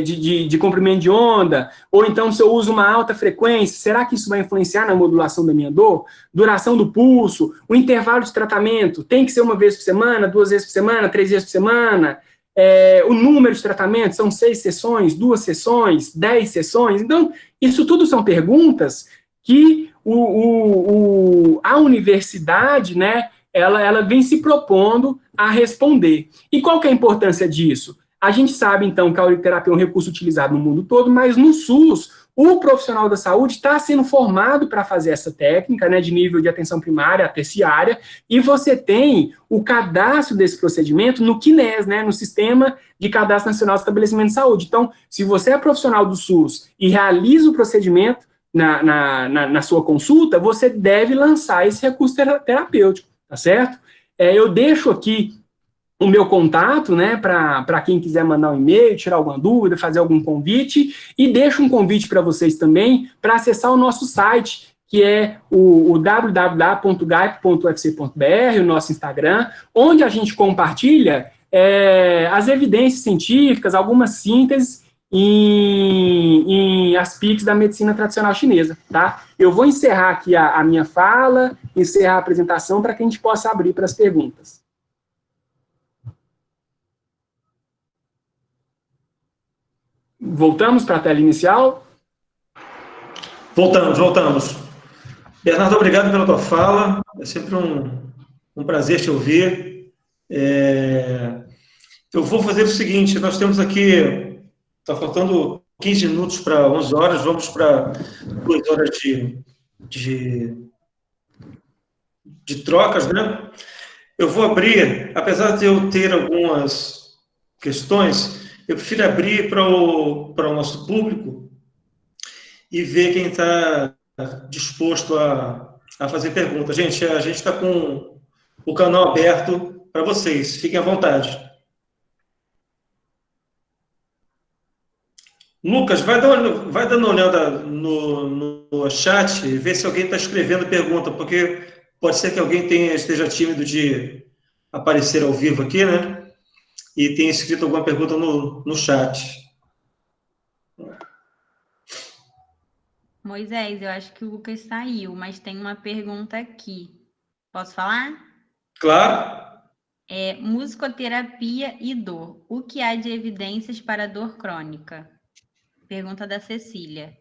De comprimento de onda, ou então se eu uso uma alta frequência, será que isso vai influenciar na modulação da minha dor? Duração do pulso, o intervalo de tratamento, tem que ser 1 vez por semana, 2 vezes por semana, 3 vezes por semana, o número de tratamentos, são 6 sessões, 2 sessões, 10 sessões, então, isso tudo são perguntas que a universidade, né, ela vem se propondo a responder. E qual que é a importância disso? A gente sabe, então, que a auriculoterapia é um recurso utilizado no mundo todo, mas no SUS, o profissional da saúde está sendo formado para fazer essa técnica, né, de nível de atenção primária a terciária, e você tem o cadastro desse procedimento no CNES, né, no Sistema de Cadastro Nacional de Estabelecimento de Saúde. Então, se você é profissional do SUS e realiza o procedimento na sua consulta, você deve lançar esse recurso terapêutico, tá certo? Eu deixo aqui o meu contato, né, para quem quiser mandar um e-mail, tirar alguma dúvida, fazer algum convite, e deixo um convite para vocês também para acessar o nosso site, que é o www.gaip.ufc.br, o nosso Instagram, onde a gente compartilha as evidências científicas, algumas sínteses, em aspectos da medicina tradicional chinesa, tá? Eu vou encerrar aqui a minha fala, encerrar a apresentação para que a gente possa abrir para as perguntas. Voltamos para a tela inicial? Voltamos. Bernardo, obrigado pela tua fala. É sempre um prazer te ouvir. Eu vou fazer o seguinte, nós temos aqui, está faltando 15 minutos para 11 horas, vamos para 2 horas de trocas, né? Eu vou abrir, apesar de eu ter algumas questões, eu prefiro abrir para o nosso público e ver quem está disposto a fazer perguntas. Gente, a gente está com o canal aberto para vocês, fiquem à vontade. Lucas, vai dando uma olhada no chat e ver se alguém está escrevendo pergunta, porque pode ser que alguém esteja tímido de aparecer ao vivo aqui, né? E tenha escrito alguma pergunta no chat. Moisés, eu acho que o Lucas saiu, mas tem uma pergunta aqui. Posso falar? Claro. Musicoterapia e dor. O que há de evidências para dor crônica? Pergunta da Cecília.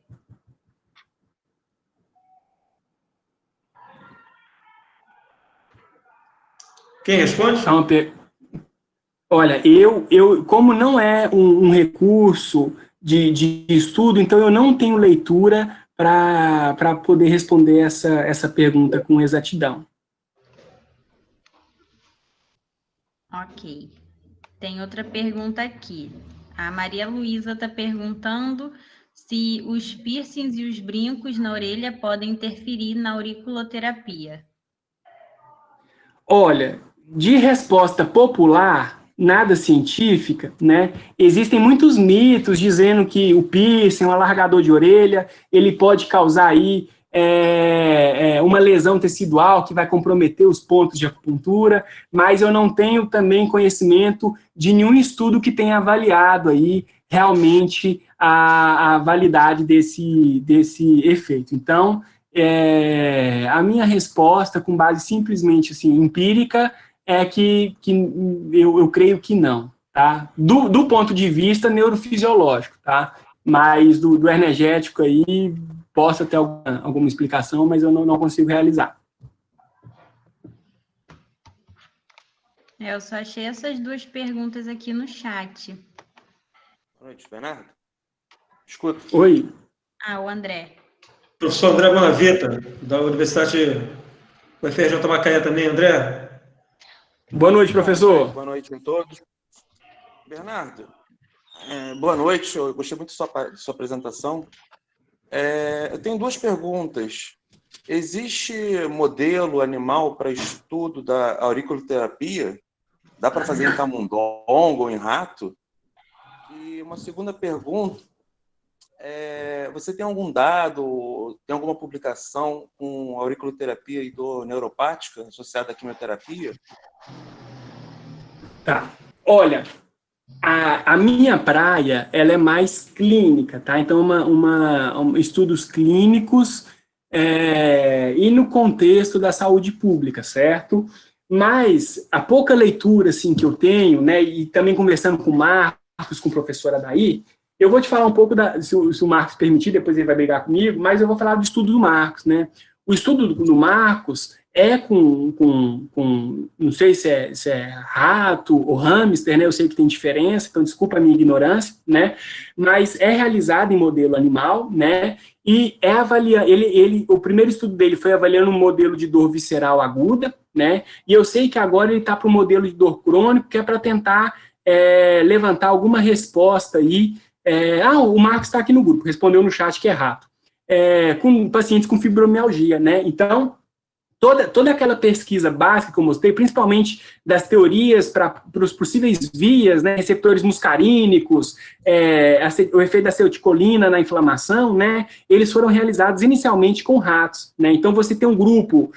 Quem responde? Olha, eu como não é um recurso de estudo, então eu não tenho leitura para poder responder essa pergunta com exatidão. Ok. Tem outra pergunta aqui. A Maria Luísa está perguntando se os piercings e os brincos na orelha podem interferir na auriculoterapia. Olha, de resposta popular, nada científica, né? Existem muitos mitos dizendo que o piercing, o alargador de orelha, ele pode causar aí uma lesão tecidual que vai comprometer os pontos de acupuntura, mas eu não tenho também conhecimento de nenhum estudo que tenha avaliado aí realmente a validade desse efeito. Então, a minha resposta, com base simplesmente assim, empírica, é que eu creio que não, tá? Do ponto de vista neurofisiológico, tá? Mas do energético aí, possa ter alguma explicação, mas eu não consigo realizar. Eu só achei essas duas perguntas aqui no chat. Boa noite, Bernardo. Escuta. Oi. O André. Professor André Bonavita, da Universidade UFRJ Macaé também, André. Boa noite, professor. Boa noite a todos. Bernardo, boa noite, eu gostei muito de sua apresentação. Eu tenho duas perguntas. Existe modelo animal para estudo da auriculoterapia? Dá para fazer em camundongo ou em rato? E uma segunda pergunta, você tem algum dado, tem alguma publicação com auriculoterapia e dor neuropática associada à quimioterapia? Tá. Olha, a minha praia, ela é mais clínica, tá? Então, estudos clínicos e no contexto da saúde pública, certo? Mas a pouca leitura, assim, que eu tenho, né, e também conversando com o Marcos, com o professor Adair, eu vou te falar um pouco, se o Marcos permitir, depois ele vai brigar comigo, mas eu vou falar do estudo do Marcos, né? O estudo do Marcos não sei se é rato ou hamster, né? Eu sei que tem diferença, então desculpa a minha ignorância, né? Mas é realizado em modelo animal, né? E o primeiro estudo dele foi avaliando um modelo de dor visceral aguda, né? E eu sei que agora ele está para o modelo de dor crônico, que é para tentar levantar alguma resposta aí. O Marcos está aqui no grupo, respondeu no chat que é rato. Com pacientes com fibromialgia, né? Então, toda aquela pesquisa básica que eu mostrei, principalmente das teorias para os possíveis vias, né, receptores muscarínicos, o efeito da acetilcolina na inflamação, né, eles foram realizados inicialmente com ratos, né. Então você tem um grupo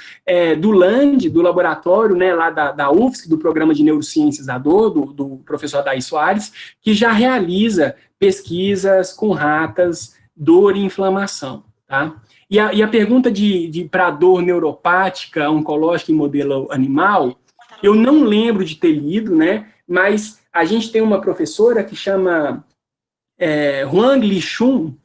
do LAND, do laboratório, né, lá da UFSC, do Programa de Neurociências da Dor, do professor Adair Soares, que já realiza pesquisas com ratas, dor e inflamação, tá? E a pergunta para dor neuropática, oncológica em modelo animal, eu não lembro de ter lido, né, mas a gente tem uma professora que chama Huang Li-Chun,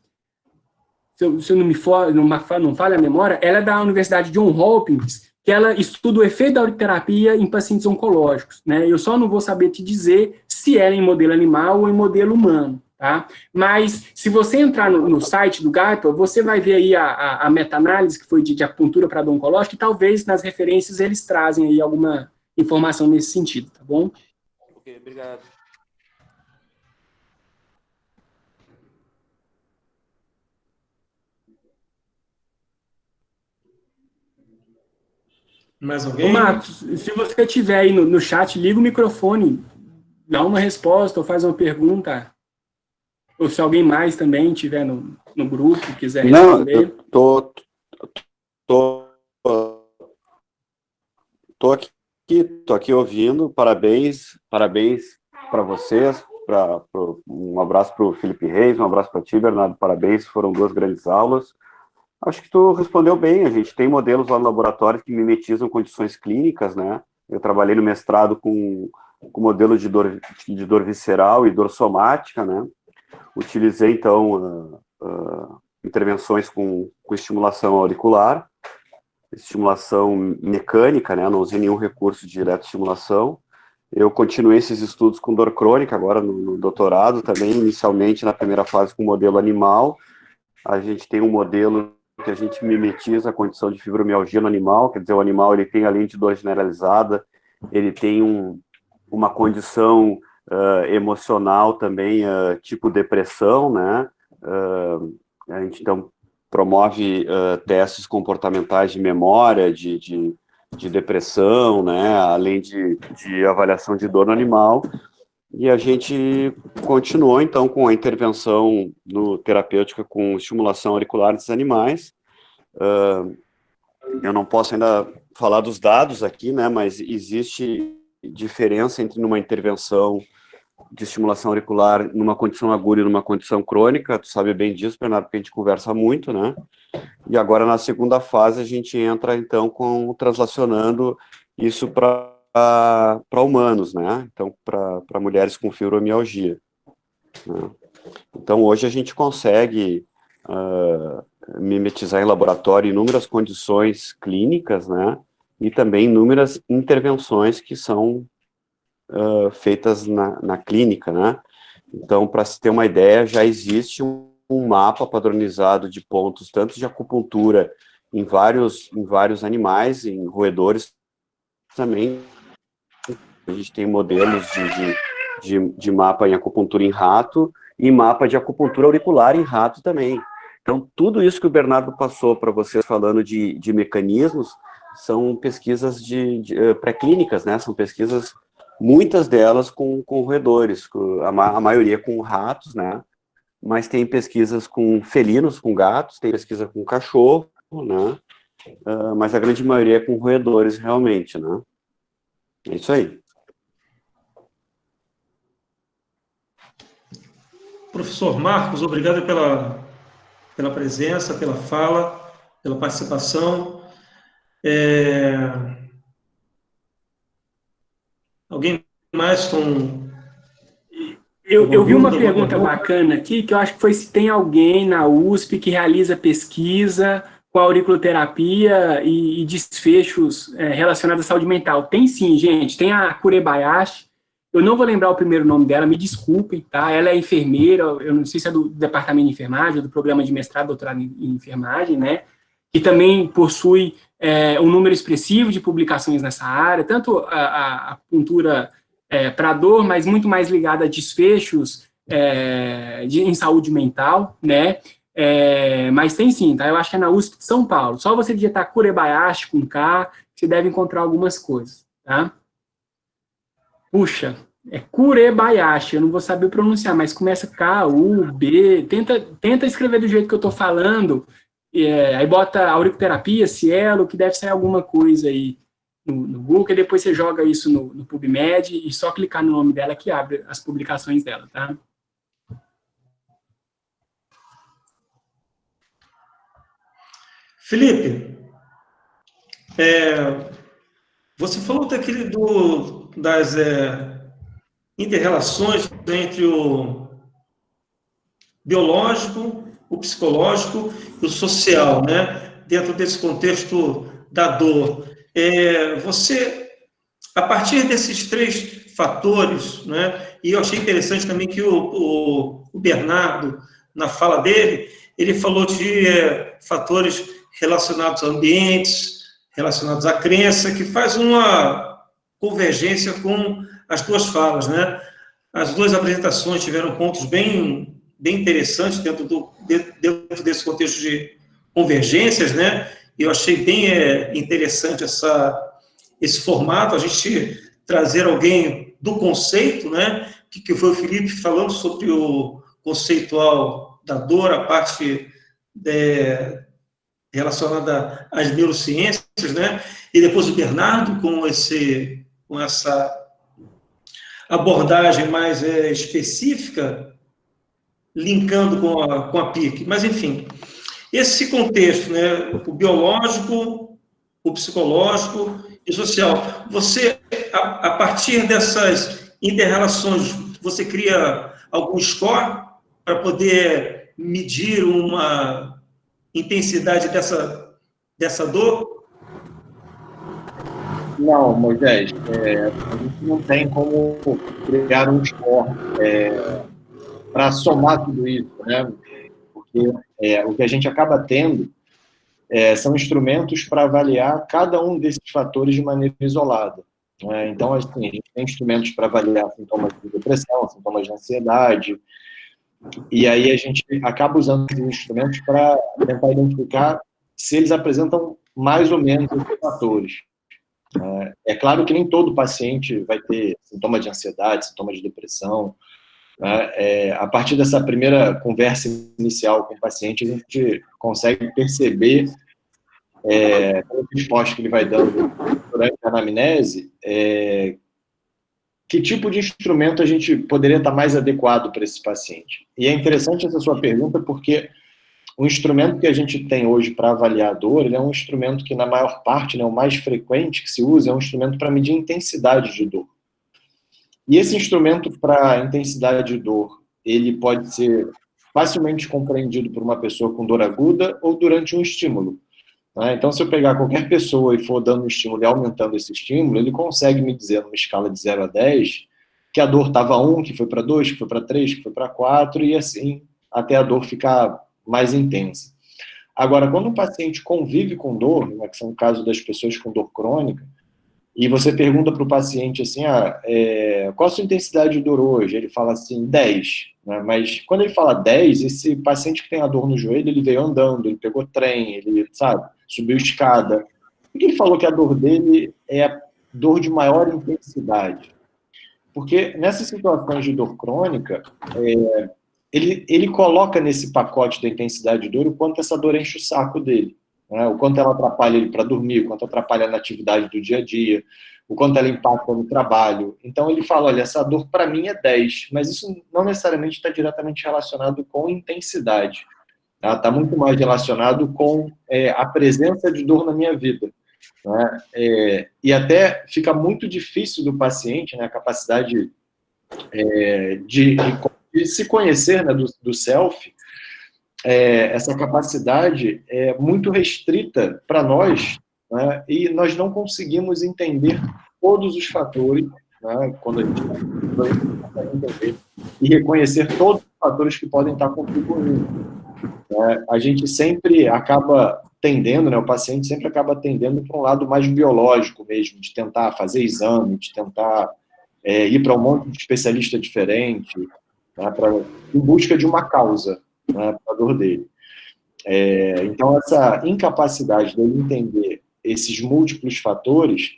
se eu não falha a memória, ela é da Universidade John Hopkins, que ela estuda o efeito da auriculoterapia em pacientes oncológicos, né? Eu só não vou saber te dizer se é em modelo animal ou em modelo humano, tá? Mas, se você entrar no site do GAIPA, você vai ver aí a meta-análise que foi de acupuntura para dor oncológica, e talvez nas referências eles trazem aí alguma informação nesse sentido, tá bom? Ok, obrigado. Mais alguém? Ô, Marcos, se você tiver aí no chat, liga o microfone, dá uma resposta ou faz uma pergunta. Ou se alguém mais também tiver no grupo, quiser responder. Não, tô aqui ouvindo, parabéns para vocês, um abraço para o Felipe Reis, um abraço para ti, Bernardo, parabéns, foram 2 grandes aulas. Acho que tu respondeu bem, a gente tem modelos lá no laboratório que mimetizam condições clínicas, né? Eu trabalhei no mestrado com modelo de dor visceral e dor somática, né? Utilizei, então, intervenções com estimulação auricular, estimulação mecânica, né? Não usei nenhum recurso de eletroestimulação. Eu continuei esses estudos com dor crônica, agora no doutorado também, inicialmente na primeira fase com modelo animal. A gente tem um modelo que a gente mimetiza a condição de fibromialgia no animal, quer dizer, o animal ele tem, além de dor generalizada, ele tem uma condição emocional também, tipo depressão, né? A gente, então, promove testes comportamentais de memória, de depressão, né? Além de avaliação de dor no animal. E a gente continuou, então, com a intervenção terapêutica com estimulação auricular desses animais. Eu não posso ainda falar dos dados aqui, né, mas existe diferença entre uma intervenção de estimulação auricular numa condição aguda e numa condição crônica. Tu sabe bem disso, Bernardo, porque a gente conversa muito, né? E agora, na segunda fase, a gente entra, então, translacionando isso para humanos, né? Então, para mulheres com fibromialgia, né? Então, hoje a gente consegue mimetizar em laboratório inúmeras condições clínicas, né? E também inúmeras intervenções que são feitas na clínica, né? Então, para se ter uma ideia, já existe um mapa padronizado de pontos, tanto de acupuntura em vários animais, em roedores também. A gente tem modelos de mapa em acupuntura em rato e mapa de acupuntura auricular em rato também. Então, tudo isso que o Bernardo passou para vocês falando de mecanismos são pesquisas pré-clínicas, né? São pesquisas, muitas delas com roedores, a maioria com ratos, né? Mas tem pesquisas com felinos, com gatos, tem pesquisa com cachorro, né? Mas a grande maioria é com roedores, realmente, né? É isso aí. Professor Marcos, obrigado pela presença, pela fala, pela participação. Alguém mais com... Eu vi uma pergunta bacana aqui, que eu acho que foi se tem alguém na USP que realiza pesquisa com auriculoterapia e desfechos relacionados à saúde mental. Tem sim, gente. Tem a Kurebayashi. Eu não vou lembrar o primeiro nome dela, me desculpem, tá? Ela é enfermeira, eu não sei se é do departamento de enfermagem, ou do programa de mestrado, doutorado em enfermagem, né? Que também possui um número expressivo de publicações nessa área, tanto a acupuntura para dor, mas muito mais ligada a desfechos em saúde mental, né? Mas tem sim, tá? Eu acho que é na USP de São Paulo. Só você digitar Kurebayashi com K, você deve encontrar algumas coisas, tá? Puxa, é Kurebayashi, eu não vou saber pronunciar, mas começa K, U, B, tenta escrever do jeito que eu tô falando, aí bota auriculoterapia, Cielo, que deve sair alguma coisa aí no Google, e depois você joga isso no PubMed e só clicar no nome dela que abre as publicações dela, tá? Felipe, você falou das inter-relações entre o biológico, o psicológico e o social, né? Dentro desse contexto da dor. Você, a partir desses 3 fatores, né? E eu achei interessante também que o Bernardo, na fala dele, ele falou de fatores relacionados a ambientes, relacionados à crença, que faz uma convergência com as 2 falas, né? As 2 apresentações tiveram pontos bem interessantes dentro desse contexto de convergências, né? E eu achei bem interessante esse formato, a gente trazer alguém do conceito, né? Que foi o Felipe falando sobre o conceitual da dor, a parte relacionada às neurociências, né? E depois o Bernardo com essa abordagem mais específica, linkando com a PIC. Mas, enfim, esse contexto, né, o biológico, o psicológico e o social, você, a partir dessas inter-relações, você cria algum score para poder medir uma intensidade dessa dor? Não, Moisés, a gente não tem como criar um score para somar tudo isso, né? Porque o que a gente acaba tendo são instrumentos para avaliar cada um desses fatores de maneira isolada. Né? Então, assim, a gente tem instrumentos para avaliar sintomas de depressão, sintomas de ansiedade, e aí a gente acaba usando esses instrumentos para tentar identificar se eles apresentam mais ou menos esses fatores. É claro que nem todo paciente vai ter sintoma de ansiedade, sintoma de depressão. A partir dessa primeira conversa inicial com o paciente, a gente consegue perceber pela resposta que ele vai dando durante a anamnese, que tipo de instrumento a gente poderia estar mais adequado para esse paciente. E é interessante essa sua pergunta, porque o instrumento que a gente tem hoje para avaliar a dor, ele é um instrumento que, na maior parte, né, o mais frequente que se usa, é um instrumento para medir intensidade de dor. E esse instrumento para intensidade de dor, ele pode ser facilmente compreendido por uma pessoa com dor aguda ou durante um estímulo. Né? Então, se eu pegar qualquer pessoa e for dando um estímulo e aumentando esse estímulo, ele consegue me dizer, numa escala de 0 a 10, que a dor estava 1, que foi para 2, que foi para 3, que foi para 4, e assim, até a dor ficar mais intensa. Agora, quando um paciente convive com dor, né, que são o caso das pessoas com dor crônica, e você pergunta para o paciente assim, qual a sua intensidade de dor hoje? Ele fala assim, 10. Né? Mas quando ele fala 10, esse paciente que tem a dor no joelho, ele veio andando, ele pegou trem, ele, subiu escada. Por que ele falou que a dor dele é a dor de maior intensidade? Porque nessas situações de dor crônica, ele coloca nesse pacote da intensidade de dor o quanto essa dor enche o saco dele. Né? O quanto ela atrapalha ele para dormir, o quanto atrapalha na atividade do dia a dia, o quanto ela impacta no trabalho. Então ele fala, olha, essa dor para mim é 10, mas isso não necessariamente está diretamente relacionado com intensidade. Está muito mais relacionado com a presença de dor na minha vida. Né? E até fica muito difícil do paciente, né, a capacidade de se conhecer, né, do self, essa capacidade é muito restrita para nós, né, e nós não conseguimos entender todos os fatores, né, quando a gente consegue entender e reconhecer todos os fatores que podem estar contribuindo. A gente sempre acaba tendendo, né, o paciente sempre acaba tendendo para um lado mais biológico mesmo, de tentar fazer exame, de tentar ir para um monte de especialista diferente, né, em busca de uma causa, né, para a dor dele. Então, essa incapacidade dele entender esses múltiplos fatores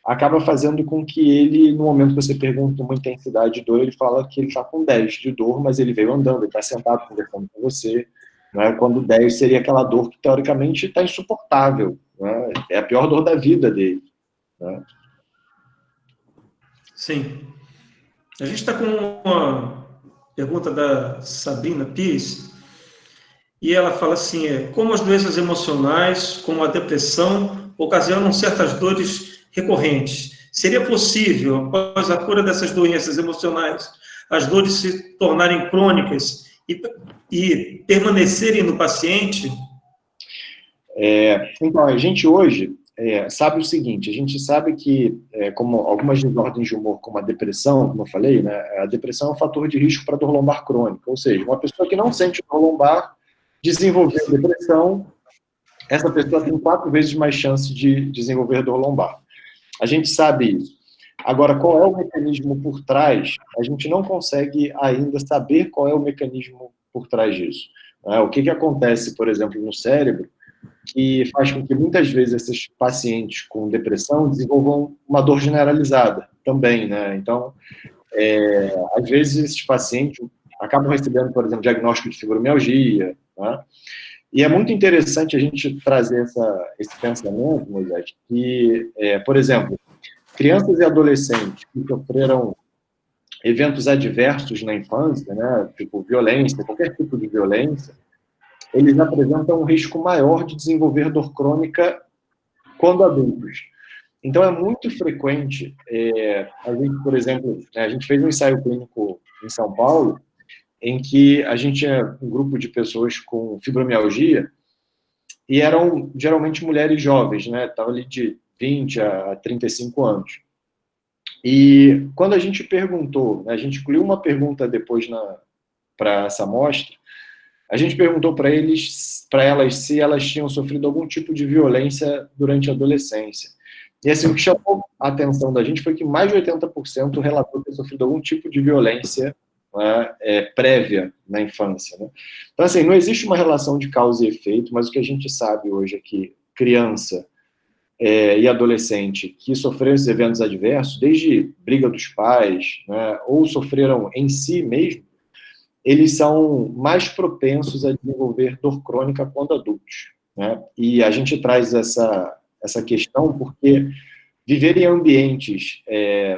acaba fazendo com que ele, no momento que você pergunta uma intensidade de dor, ele fala que ele está com 10 de dor, mas ele veio andando, ele está sentado conversando com você, né? Quando 10 seria aquela dor que, teoricamente, está insuportável, né? É a pior dor da vida dele, né? Sim. A gente está com uma pergunta da Sabrina Pires, e ela fala assim, como as doenças emocionais, como a depressão, ocasionam certas dores recorrentes. Seria possível, após a cura dessas doenças emocionais, as dores se tornarem crônicas e permanecerem no paciente? Então, a gente hoje sabe o seguinte, a gente sabe que, como algumas desordens de humor, como a depressão, como eu falei, né, a depressão é um fator de risco para dor lombar crônica, ou seja, uma pessoa que não sente dor lombar, desenvolver depressão, essa pessoa tem 4 vezes mais chance de desenvolver dor lombar. A gente sabe isso. Agora, qual é o mecanismo por trás? A gente não consegue ainda saber qual é o mecanismo por trás disso. O que acontece, por exemplo, no cérebro, que faz com que muitas vezes esses pacientes com depressão desenvolvam uma dor generalizada também, né? Então, às vezes esses pacientes acabam recebendo, por exemplo, diagnóstico de fibromialgia, né? E é muito interessante a gente trazer esse pensamento, Moisés, que, por exemplo, crianças e adolescentes que sofreram eventos adversos na infância, né, tipo violência, qualquer tipo de violência, eles apresentam um risco maior de desenvolver dor crônica quando adultos. Então, é muito frequente, a gente, por exemplo, a gente fez um ensaio clínico em São Paulo, em que a gente tinha um grupo de pessoas com fibromialgia, e eram geralmente mulheres jovens, né? Estavam ali de 20 a 35 anos. E quando a gente perguntou, a gente incluiu uma pergunta depois para essa amostra, a gente perguntou para elas se elas tinham sofrido algum tipo de violência durante a adolescência. E assim, o que chamou a atenção da gente foi que mais de 80% relatou ter sofrido algum tipo de violência, né, prévia na infância, né? Então, assim, não existe uma relação de causa e efeito, mas o que a gente sabe hoje é que criança e adolescente que sofreram esses eventos adversos, desde briga dos pais, né, ou sofreram em si mesmo, eles são mais propensos a desenvolver dor crônica quando adultos, né? E a gente traz essa questão porque viver em ambientes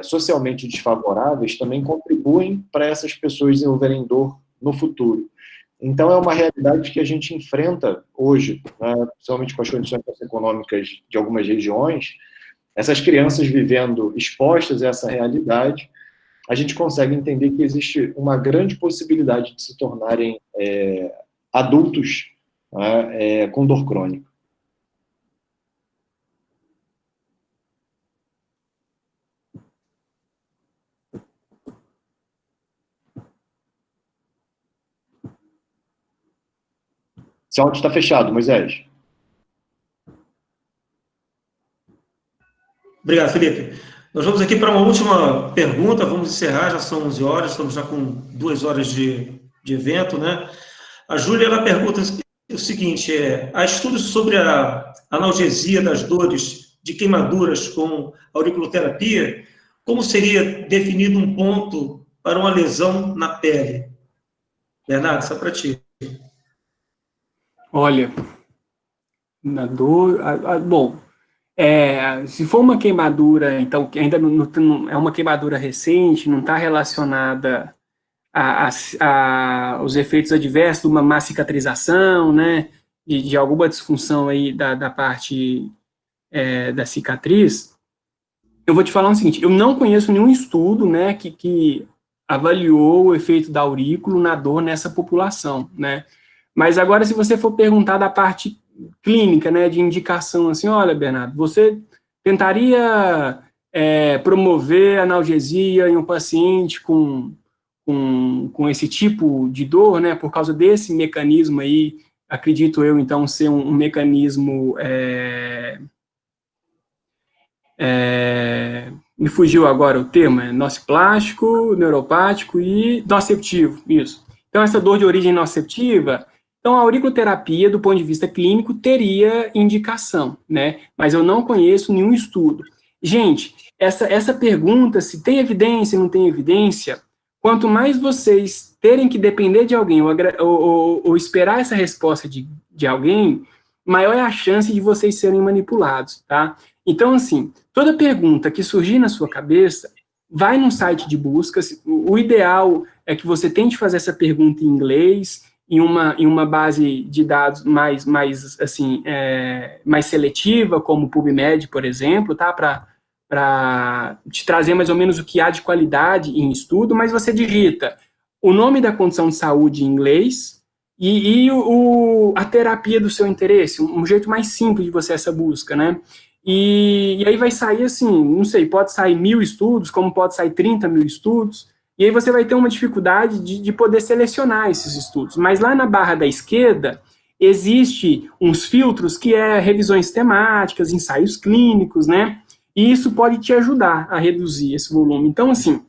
socialmente desfavoráveis também contribuem para essas pessoas desenvolverem dor no futuro. Então, é uma realidade que a gente enfrenta hoje, né, principalmente com as condições socioeconômicas de algumas regiões, essas crianças vivendo expostas a essa realidade, a gente consegue entender que existe uma grande possibilidade de se tornarem adultos, né, com dor crônica. Seu áudio está fechado, Moisés. Obrigado, Felipe. Nós vamos aqui para uma última pergunta, vamos encerrar, já são 11 horas, estamos já com 2 horas de evento, né? A Júlia, ela pergunta o seguinte, há estudos sobre a analgesia das dores de queimaduras com auriculoterapia? Como seria definido um ponto para uma lesão na pele? Bernardo, isso é para ti. Olha, na dor... bom, se for uma queimadura, então, que ainda não é uma queimadura recente, não está relacionada aos efeitos adversos de uma má cicatrização, né, de alguma disfunção aí da parte da cicatriz, eu vou te falar o seguinte, eu não conheço nenhum estudo, né, que avaliou o efeito da aurículo na dor nessa população, né. Mas agora, se você for perguntar da parte clínica, né, de indicação, assim, olha, Bernardo, você tentaria promover analgesia em um paciente com esse tipo de dor, né, por causa desse mecanismo aí, acredito eu, então, ser um mecanismo, me fugiu agora o termo, nociplástico, neuropático e noceptivo, isso. Então, essa dor de origem noceptiva, Então, a auriculoterapia, do ponto de vista clínico, teria indicação, né? Mas eu não conheço nenhum estudo. Gente, essa pergunta, se tem evidência, não tem evidência, quanto mais vocês terem que depender de alguém ou esperar essa resposta de alguém, maior é a chance de vocês serem manipulados, tá? Então, assim, toda pergunta que surgir na sua cabeça, vai num site de buscas. O ideal é que você tente fazer essa pergunta em inglês, em uma base de dados mais seletiva, como o PubMed, por exemplo, tá? Para te trazer mais ou menos o que há de qualidade em estudo, mas você digita o nome da condição de saúde em inglês e a terapia do seu interesse, um jeito mais simples de você essa busca, né? E aí vai sair assim, não sei, pode sair 1.000 estudos, como pode sair 30.000 estudos, e aí você vai ter uma dificuldade de poder selecionar esses estudos. Mas lá na barra da esquerda, existe uns filtros que é revisões temáticas, ensaios clínicos, né? E isso pode te ajudar a reduzir esse volume. Então, assim,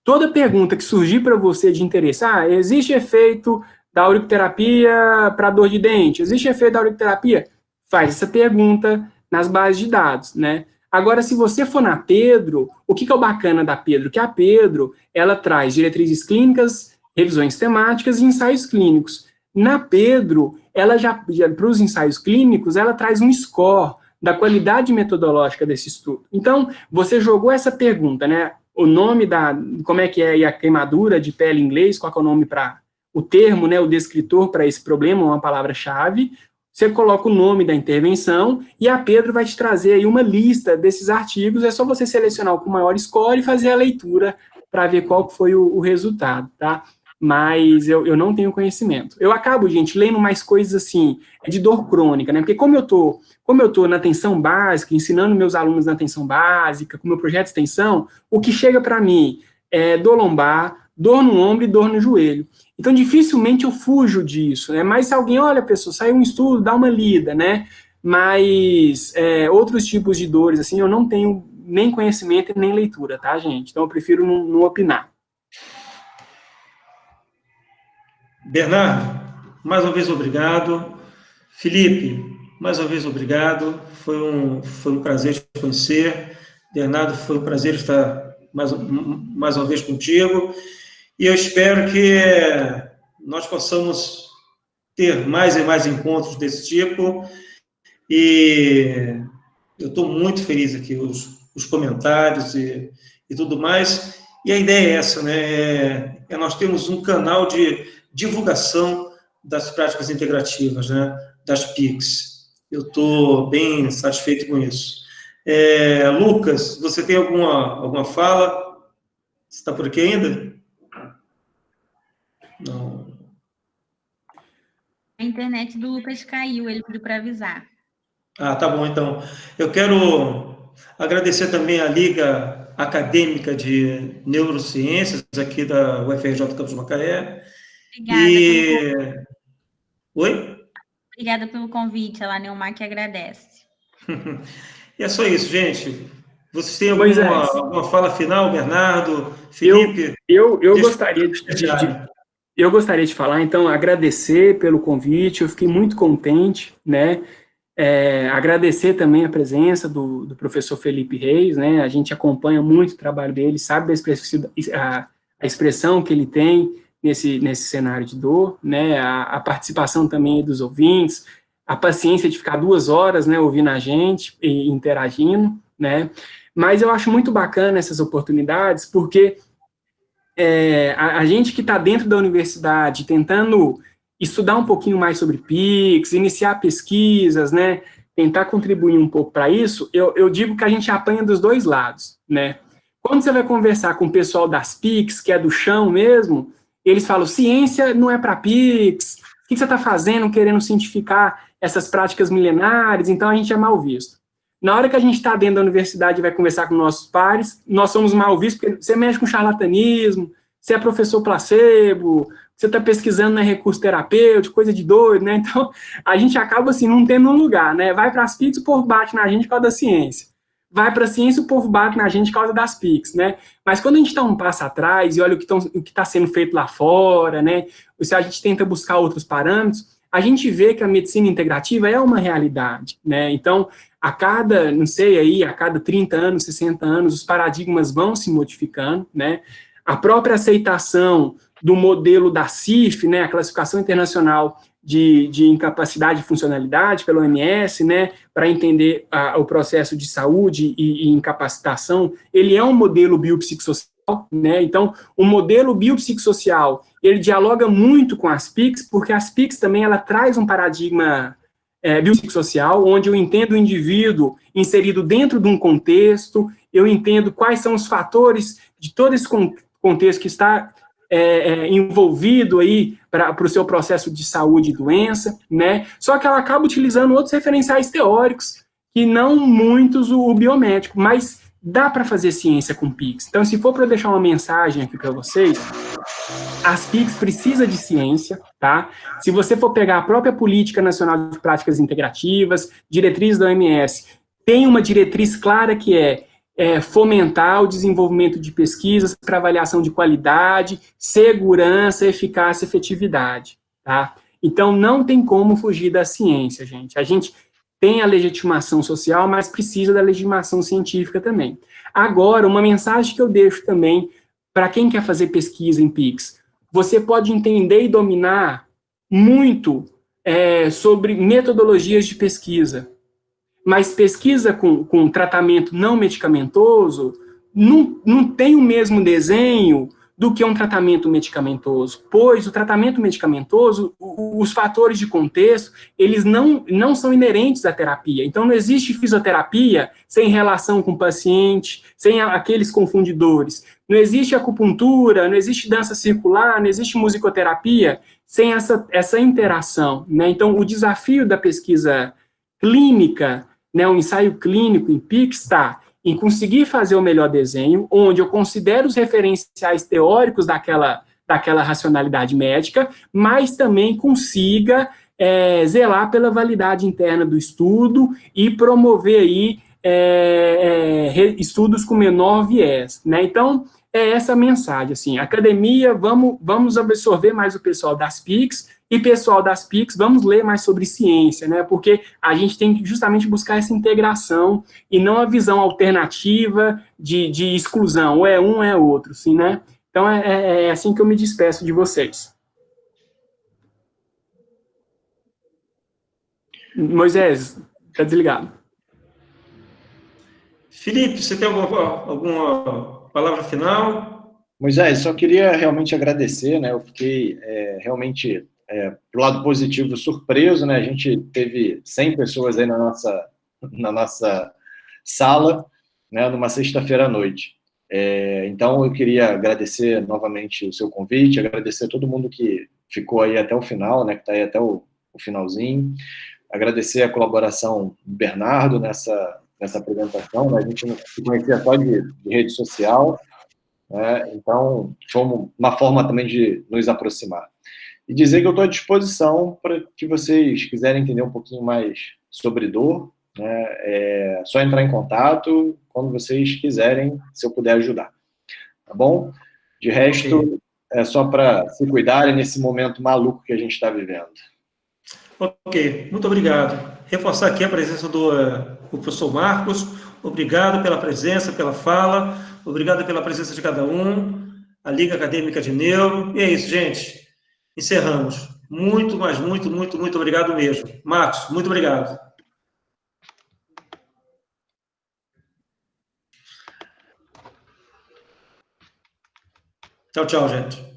toda pergunta que surgir para você de interesse, existe efeito da auriculoterapia para dor de dente? Existe efeito da auriculoterapia? Faz essa pergunta nas bases de dados, né? Agora, se você for na Pedro, o que é o bacana da Pedro? Que a Pedro, ela traz diretrizes clínicas, revisões temáticas e ensaios clínicos. Na Pedro, ela já para os ensaios clínicos, ela traz um score da qualidade metodológica desse estudo. Então, você jogou essa pergunta, né? O nome como é que é a queimadura de pele em inglês, qual é o nome para o termo, né? O descritor para esse problema, uma palavra-chave. Você coloca o nome da intervenção e a Pedro vai te trazer aí uma lista desses artigos. É só você selecionar o com maior score e fazer a leitura para ver qual foi o resultado, tá? Mas eu não tenho conhecimento. Eu acabo, gente, lendo mais coisas assim, de dor crônica, né? Porque como eu tô na atenção básica, ensinando meus alunos na atenção básica, com meu projeto de extensão, o que chega para mim é dor lombar, dor no ombro e dor no joelho. Então, dificilmente eu fujo disso, né? Mas se alguém, olha, pessoal, saiu um estudo, dá uma lida, né? Mas outros tipos de dores, assim, eu não tenho nem conhecimento e nem leitura, tá, gente? Então, eu prefiro não opinar. Bernardo, mais uma vez obrigado. Felipe, mais uma vez obrigado. Foi um prazer te conhecer. Bernardo, foi um prazer estar mais uma vez contigo. E eu espero que nós possamos ter mais e mais encontros desse tipo. E eu estou muito feliz aqui, os comentários e tudo mais. E a ideia é essa, né? Nós temos um canal de divulgação das práticas integrativas, né? Das PICs. Eu estou bem satisfeito com isso. Lucas, você tem alguma fala? Você está por aqui ainda? Não. A internet do Lucas caiu, ele pediu para avisar. Tá bom, então. Eu quero agradecer também a Liga Acadêmica de Neurociências, aqui da UFRJ Campus Macaé. Obrigada. Oi? Obrigada pelo convite, a Laneumar que agradece. E é só isso, gente. Vocês têm alguma fala final, Bernardo, Felipe? Eu gostaria de falar, então, agradecer pelo convite, eu fiquei muito contente, né? Agradecer também a presença do professor Felipe Reis, né? A gente acompanha muito o trabalho dele, sabe a expressão que ele tem nesse cenário de dor, né? A participação também dos ouvintes, a paciência de ficar 2 horas, né, ouvindo a gente e interagindo, né? Mas eu acho muito bacana essas oportunidades, porque a gente que está dentro da universidade, tentando estudar um pouquinho mais sobre PICs, iniciar pesquisas, né, tentar contribuir um pouco para isso, eu digo que a gente apanha dos dois lados, né. Quando você vai conversar com o pessoal das PICs, que é do chão mesmo, eles falam, ciência não é para PICs, o que você está fazendo querendo cientificar essas práticas milenares? Então a gente é mal visto. Na hora que a gente está dentro da universidade e vai conversar com nossos pares, nós somos mal vistos, porque você mexe com charlatanismo, você é professor placebo, você está pesquisando, né, recurso terapêutico, coisa de doido, né? Então, a gente acaba, assim, não tendo um lugar, né? Vai para as PICs, o povo bate na gente por causa da ciência. vai para a ciência, o povo bate na gente por causa das PICs, né? Mas quando a gente dá um passo atrás e olha o que está sendo feito lá fora, né? Se a gente tenta buscar outros parâmetros, a gente vê que a medicina integrativa é uma realidade, né? Então, a cada, não sei aí, a cada 30 anos, 60 anos, os paradigmas vão se modificando, né? A própria aceitação do modelo da CIF, né, a Classificação Internacional de Incapacidade e Funcionalidade, pela OMS, né, para entender o processo de saúde e incapacitação, ele é um modelo biopsicossocial, né, então, o modelo biopsicossocial, ele dialoga muito com as PICs, porque as PICs também, ela traz um paradigma biopsicossocial, onde eu entendo o indivíduo inserido dentro de um contexto, eu entendo quais são os fatores de todo esse contexto que está envolvido aí para o seu processo de saúde e doença, né? Só que ela acaba utilizando outros referenciais teóricos, que não muitos o biomédico, mas dá para fazer ciência com PICs. Então, se for para deixar uma mensagem aqui para vocês, as PICs precisam de ciência, tá? Se você for pegar a própria Política Nacional de Práticas Integrativas, diretrizes da OMS, tem uma diretriz clara que é fomentar o desenvolvimento de pesquisas para avaliação de qualidade, segurança, eficácia e efetividade, tá? Então, não tem como fugir da ciência, gente. A gente tem a legitimação social, mas precisa da legitimação científica também. Agora, uma mensagem que eu deixo também para quem quer fazer pesquisa em PICs, você pode entender e dominar muito sobre metodologias de pesquisa, mas pesquisa com tratamento não medicamentoso não tem o mesmo desenho do que um tratamento medicamentoso, pois o tratamento medicamentoso, os fatores de contexto, eles não são inerentes à terapia. Então, não existe fisioterapia sem relação com o paciente, sem aqueles confundidores. Não existe acupuntura, não existe dança circular, não existe musicoterapia sem essa interação, né? Então, o desafio da pesquisa clínica, né, um ensaio clínico em PICs está em conseguir fazer o melhor desenho, onde eu considero os referenciais teóricos daquela racionalidade médica, mas também consiga zelar pela validade interna do estudo e promover aí estudos com menor viés, né? Então, é essa a mensagem, assim, academia, vamos absorver mais o pessoal das PICs, e pessoal das PICs, vamos ler mais sobre ciência, né? Porque a gente tem que justamente buscar essa integração e não a visão alternativa de exclusão, ou é um ou é outro, assim, né? Então, é assim que eu me despeço de vocês. Moisés, tá desligado. Felipe, você tem alguma palavra final? Moisés, só queria realmente agradecer, né? Eu fiquei realmente, pro lado positivo, surpreso, né? A gente teve 100 pessoas aí na nossa sala, né? Numa sexta-feira à noite. Então, eu queria agradecer novamente o seu convite, agradecer a todo mundo que ficou aí até o final, né? Que está aí até o finalzinho. Agradecer a colaboração do Bernardo nessa apresentação, né? A gente não se conhecia só de rede social, então, foi uma forma também de nos aproximar. E dizer que eu estou à disposição para que vocês quiserem entender um pouquinho mais sobre dor, né? É só entrar em contato quando vocês quiserem, se eu puder ajudar. Tá bom? De resto, é só para se cuidarem nesse momento maluco que a gente está vivendo. Ok, muito obrigado. Reforçar aqui a presença do professor Marcos. Obrigado pela presença, pela fala. Obrigado pela presença de cada um. A Liga Acadêmica de Neuro. E é isso, gente. Encerramos. Muito, mas muito, muito, muito obrigado mesmo. Marcos, muito obrigado. Tchau, tchau, gente.